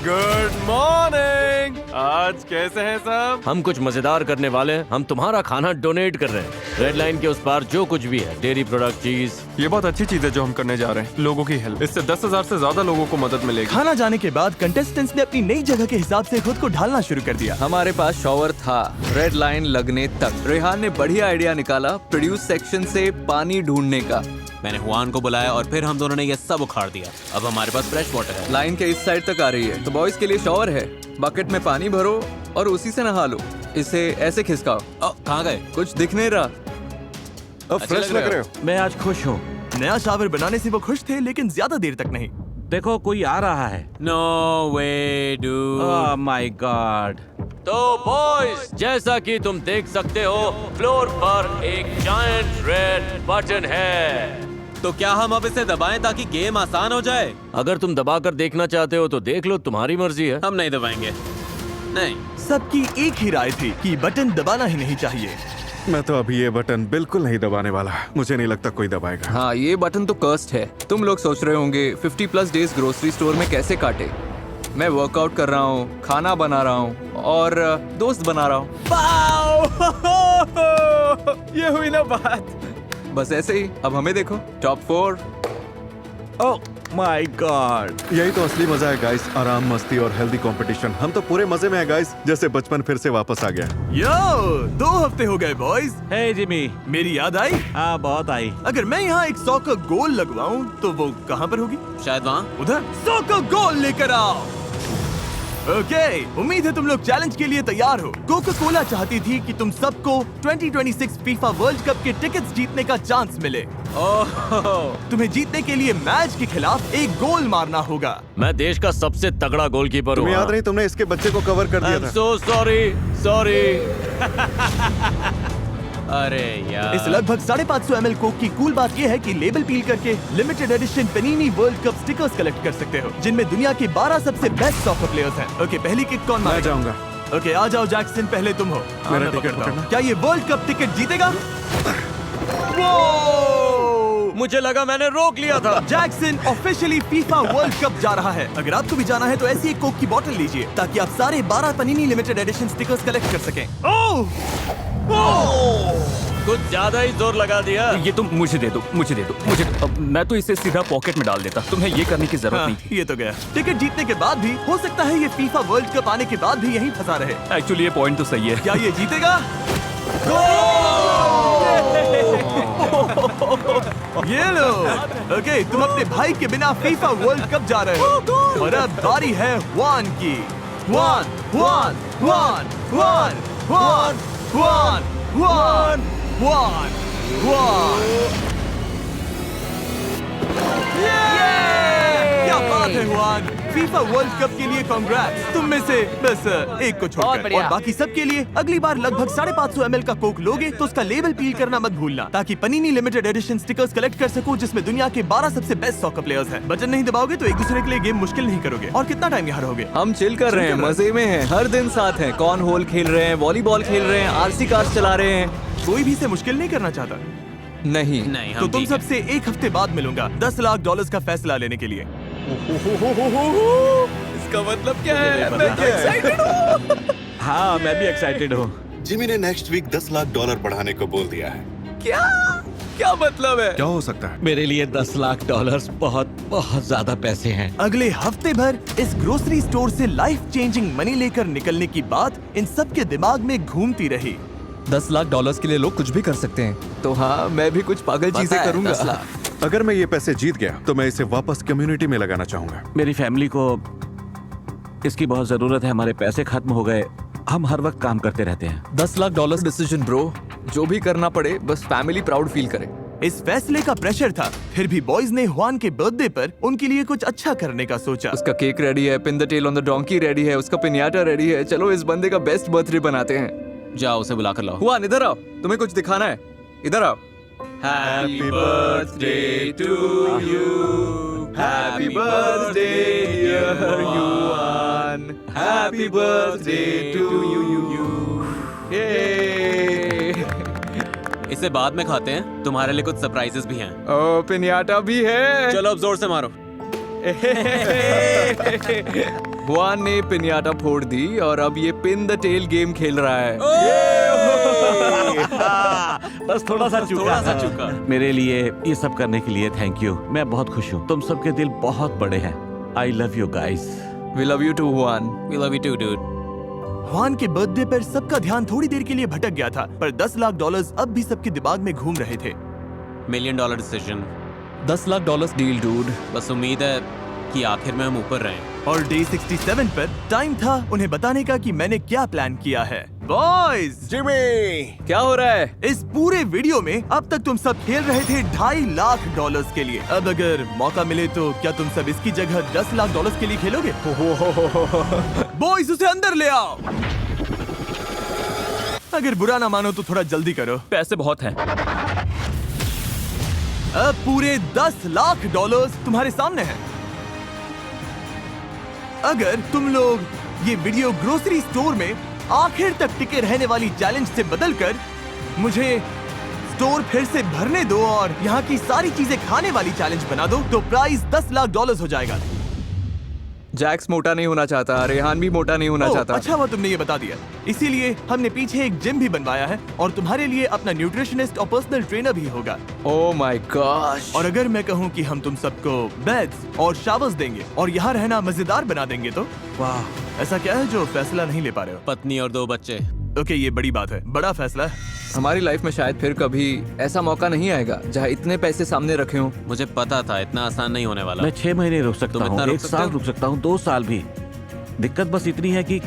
Good morning. आज कैसे हैं सब? हम कुछ मजेदार करने वाले हैं। हम तुम्हारा खाना डोनेट कर रहे हैं। रेड लाइन के उस पार जो कुछ भी है, डेयरी प्रोडक्ट, चीज। ये बहुत अच्छी चीज है जो हम करने जा रहे हैं, लोगों की हेल्प। इससे 10,000 से ज्यादा लोगों को मदद मिलेगी। खाना जाने के बाद कंटेस्टेंट्स ने अपनी नई जगह के हिसाब से खुद को ढालना शुरू कर दिया। हमारे पास शॉवर था रेड लाइन लगने तक। रेहान ने बढ़िया आइडिया निकाला प्रोड्यूस सेक्शन से पानी ढूंढने का। मैंने हुआन को बुलाया और फिर हम दोनों ने ये सब उखाड़ दिया। अब हमारे पास फ्रेश वाटर है। लाइन के इस साइड तक आ रही है, तो बॉयज के लिए शॉवर है। बकेट में पानी भरो और उसी से नहा लो। इसे ऐसे खिसकाओ। कहाँ गए? कुछ दिख नहीं रहा। फ्रेश लग रहे हो। मैं आज खुश हूँ। नया शावर बनाने से वो खुश थे, लेकिन ज्यादा देर तक नहीं। देखो कोई आ रहा है। No way dude. Oh my God. तो बॉयज, जैसा कि तुम देख सकते हो, फ्लोर पर एक जायंट रेड बटन है। तो क्या हम अब इसे दबाएं ताकि गेम आसान हो जाए? अगर तुम दबाकर देखना चाहते हो तो देख लो, तुम्हारी मर्जी है। हम नहीं दबाएंगे। नहीं। सबकी एक ही राय थी कि बटन दबाना ही नहीं चाहिए। मैं तो अभी ये बटन बिल्कुल नहीं दबाने वाला। मुझे नहीं लगता कोई दबाएगा। हाँ, ये बटन तो कर्स्ड है। तुम लोग सोच रहे होंगे 50+ डेज ग्रोसरी स्टोर में कैसे काटे। मैं वर्कआउट कर रहा हूँ, खाना बना रहा हूँ और दोस्त बना रहा हूँ। ये हुई ना बात। बस ऐसे ही। अब हमें देखो, टॉप 4। ओह माय गॉड, यही तो असली मजा है गाइस। आराम, मस्ती और हेल्दी कंपटीशन। हम तो पूरे मजे में हैं गाइस, जैसे बचपन फिर से वापस आ गया। यो, 2 हफ्ते हो गए बॉयज। हे जिमी, मेरी याद आई? हाँ बहुत आई। अगर मैं यहाँ एक 100 का गोल लगवाऊं तो वो कहाँ पर होगी? शायद वहाँ। उधर। 100 का गोल लेकर आओ। ओके, उम्मीद है तुम लोग चैलेंज के लिए तैयार हो। कोका कोला चाहती थी कि तुम सबको 2026 फीफा वर्ल्ड कप के टिकट्स जीतने का चांस मिले। तुम्हें जीतने के लिए मैच के खिलाफ एक गोल मारना होगा। मैं देश का सबसे तगड़ा गोलकीपर हूँ। तुम्हें याद नहीं, तुमने इसके बच्चे को कवर कर दिया था। So sorry. अरे यार। इस लगभग 550 ml कोक की कूल बात यह है कि लेबल पील करके limited edition Panini world cup stickers collect कर सकते हो, जिनमें दुनिया के 12 सबसे बेस्ट सॉकर प्लेयर्स हैं। ओके, पहली किक कौन मारेगा? मैं जाऊंगा। ओके, आ जाओ जैक्सन, पहले तुम हो। मेरा टिकट पकड़ना। क्या ये वर्ल्ड कप टिकट जीतेगा? मुझे लगा मैंने रोक लिया था। Jackson officially FIFA world cup जा रहा है। अगर आपको भी जाना है तो ऐसी एक कोक की बोतल लीजिए ताकि आप सारे 12 पनीनी लिमिटेड एडिशन स्टिकर्स कलेक्ट कर सकें। कुछ ज्यादा ही जोर लगा दिया। ये तुम मुझे दे दो। अब मैं तो इसे सीधा पॉकेट में डाल देता। तुम्हें ये करने की जरूरत नहीं थी। ये तो गया। टिकट जीतने के बाद भी हो सकता है ये फीफा वर्ल्ड कप आने के बाद भी यहीं फंसा रहे। एक्चुअली ये पॉइंट तो सही है। क्या ये जीतेगा? ये लो। ओके, तुम अपने भाई के बिना फीफा वर्ल्ड कप जा रहे हो और अब बारी है हुआन की। हुआन। क्या बात है हुआन, फीफा वर्ल्ड कप के लिए कांग्रेट्स। तुम में से बस एक को छोड़कर और बाकी सब के लिए अगली बार लगभग 550 ml का कोक लोगे तो उसका लेबल पील करना मत भूलना, ताकि पनीनी लिमिटेड एडिशन स्टिकर्स कलेक्ट कर सकूं जिसमें दुनिया के 12 सबसे बेस्ट सॉकर प्लेयर्स हैं। बटन नहीं दबाओगे तो एक दूसरे के लिए गेम मुश्किल नहीं करोगे। और कितना टाइम यहाँ रहोगे? हम चिल कर रहे हैं, मजे में हैं, हर दिन साथ हैं। कॉर्न होल खेल रहे हैं, वॉलीबॉल खेल रहे हैं, आरसी कार्स चला रहे हैं। कोई भी इसे मुश्किल नहीं करना चाहता। नहीं, तो तुम सबसे एक हफ्ते बाद मिलूंगा $10 लाख का फैसला लेने के लिए। इसका मतलब क्या है? मैं एक्साइटेड हूँ। हाँ, मैं भी एक्साइटेड हूँ। जिमी ने नेक्स्ट वीक $10 लाख बढ़ाने को बोल दिया है। क्या? क्या मतलब है? क्या हो सकता है? मेरे लिए 10 लाख डॉलर्स बहुत बहुत ज्यादा पैसे हैं। अगले हफ्ते भर इस ग्रोसरी स्टोर से लाइफ चेंजिंग मनी लेकर निकलने की बात इन सब के दिमाग में घूमती रही। 10 लाख डॉलर्स के लिए लोग कुछ भी कर सकते हैं, तो हाँ मैं भी कुछ पागल चीजें करूंगा। अगर मैं ये पैसे जीत गया तो मैं इसे वापस कम्युनिटी में लगाना चाहूंगा। मेरी फैमिली को इसकी बहुत जरूरत है। हमारे पैसे खत्म हो गए, हम हर वक्त काम करते रहते हैं। 10 लाख डॉलर्स डिसीजन ब्रो, जो भी करना पड़े बस फैमिली प्राउड फील करे। इस फैसले का प्रेशर था, फिर भी बॉयज ने हुआन के बर्थडे पर उनके लिए कुछ अच्छा करने का सोचा। उसका केक रेडी है, pin the tail on the donkey ready है, उसका पिन्याटा रेडी है। चलो इस बंदे का बेस्ट बर्थडे बनाते हैं। जाओ उसे बुला कर लाओ। हुआन इधर आओ, तुम्हें कुछ दिखाना है, इधर आओ। Happy birthday to you, happy birthday dear Huan, happy birthday to you. इसे बाद में खाते हैं, तुम्हारे लिए कुछ सरप्राइजेस भी हैं। ओ पिन्याटा भी है। चलो अब जोर से मारो। हुआन ने पिन्याटा फोड़ दी और अब ये पिन द टेल गेम खेल रहा है। बस थोड़ा सा चूका। मेरे लिए ये सब करने के लिए थैंक यू। मैं बहुत खुश हूँ। तुम सबके दिल बहुत बड़े हैं। I love you guys. We love you too, Juan. We love you too, dude. Hwan के बर्थडे पर सबका ध्यान थोड़ी देर के लिए भटक गया था, पर 10 लाख डॉलर्स अब भी सबके दिमाग में घूम रहे थे। $1 million decision. 10 lakh dollars deal dude. बस उम्मीद है कि आखिर में हम ऊपर रहें। और डे 67 पर टाइम था उन्हें बताने का कि मैंने क्या प्लान किया है। बॉयज, जिमी, क्या हो रहा है? इस पूरे वीडियो में अब तक तुम सब खेल रहे थे $2.5 लाख के लिए। अब अगर मौका मिले तो क्या तुम सब इसकी जगह $10 लाख के लिए खेलोगे? बॉयज, उसे अंदर ले आओ। अगर बुरा ना मानो तो थोड़ा जल्दी करो, पैसे बहुत हैं। अब पूरे $10 लाख तुम्हारे सामने हैं। अगर तुम लोग ये वीडियो ग्रोसरी स्टोर में आखिर तक टिके रहने वाली चैलेंज से बदलकर मुझे स्टोर फिर से भरने दो और यहाँ की सारी चीजें खाने वाली चैलेंज बना दो, तो प्राइस $10 लाख हो जाएगा। जैक्स मोटा नहीं होना चाहता, रेहान भी मोटा नहीं होना चाहता। अच्छा हुआ तुमने ये बता दिया। इसीलिए हमने पीछे एक जिम भी बनवाया है और तुम्हारे लिए अपना न्यूट्रिशनिस्ट और पर्सनल ट्रेनर भी होगा। Oh my gosh. और अगर मैं कहूँ कि हम तुम सबको बेड्स और शावर्स देंगे और यहाँ रहना मजेदार बना देंगे तो वाह, ऐसा क्या है जो फैसला नहीं ले पा रहे हो? पत्नी और 2 बच्चे। ओके, ये बड़ी बात है, बड़ा फैसला है। हमारी लाइफ में शायद फिर कभी ऐसा मौका नहीं आएगा जहाँ इतने पैसे सामने रखे हों। मुझे पता था इतना आसान नहीं होने वाला। मैं 6 महीने रुक सकता तुम हूँ, इतना रुक 1 सकते साल हो? रुक सकता हूँ, 2 साल भी। दिक्कत बस इतनी है कि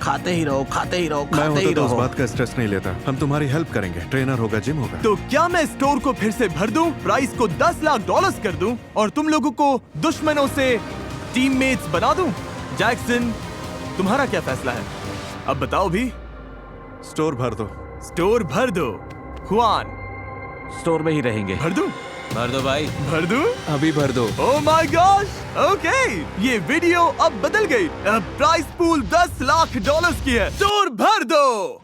खाते ही रहो, खाते ही रहो, खाते ही तो उस रहो। बात का स्ट्रेस नहीं लेता। हम तुम्हारी हेल्प करेंगे, ट्रेनर होगा, जिम होगा। तो क्या मैं स्टोर को फिर से भर दूं, प्राइस को $10 लाख कर दूं और तुम लोगों को दुश्मनों से टीममेट्स बना दूं? जैक्सन, तुम्हारा क्या फैसला है? अब बताओ भी। स्टोर भर दो। स्टोर भर दो। हुआन, स्टोर में ही रहेंगे। भर दूं? भर दो भाई, भर दूं? अभी भर दो। ओह माय गॉश, ओके, ये वीडियो अब बदल गई। अब प्राइस पूल $10 लाख की है। स्टोर भर दो।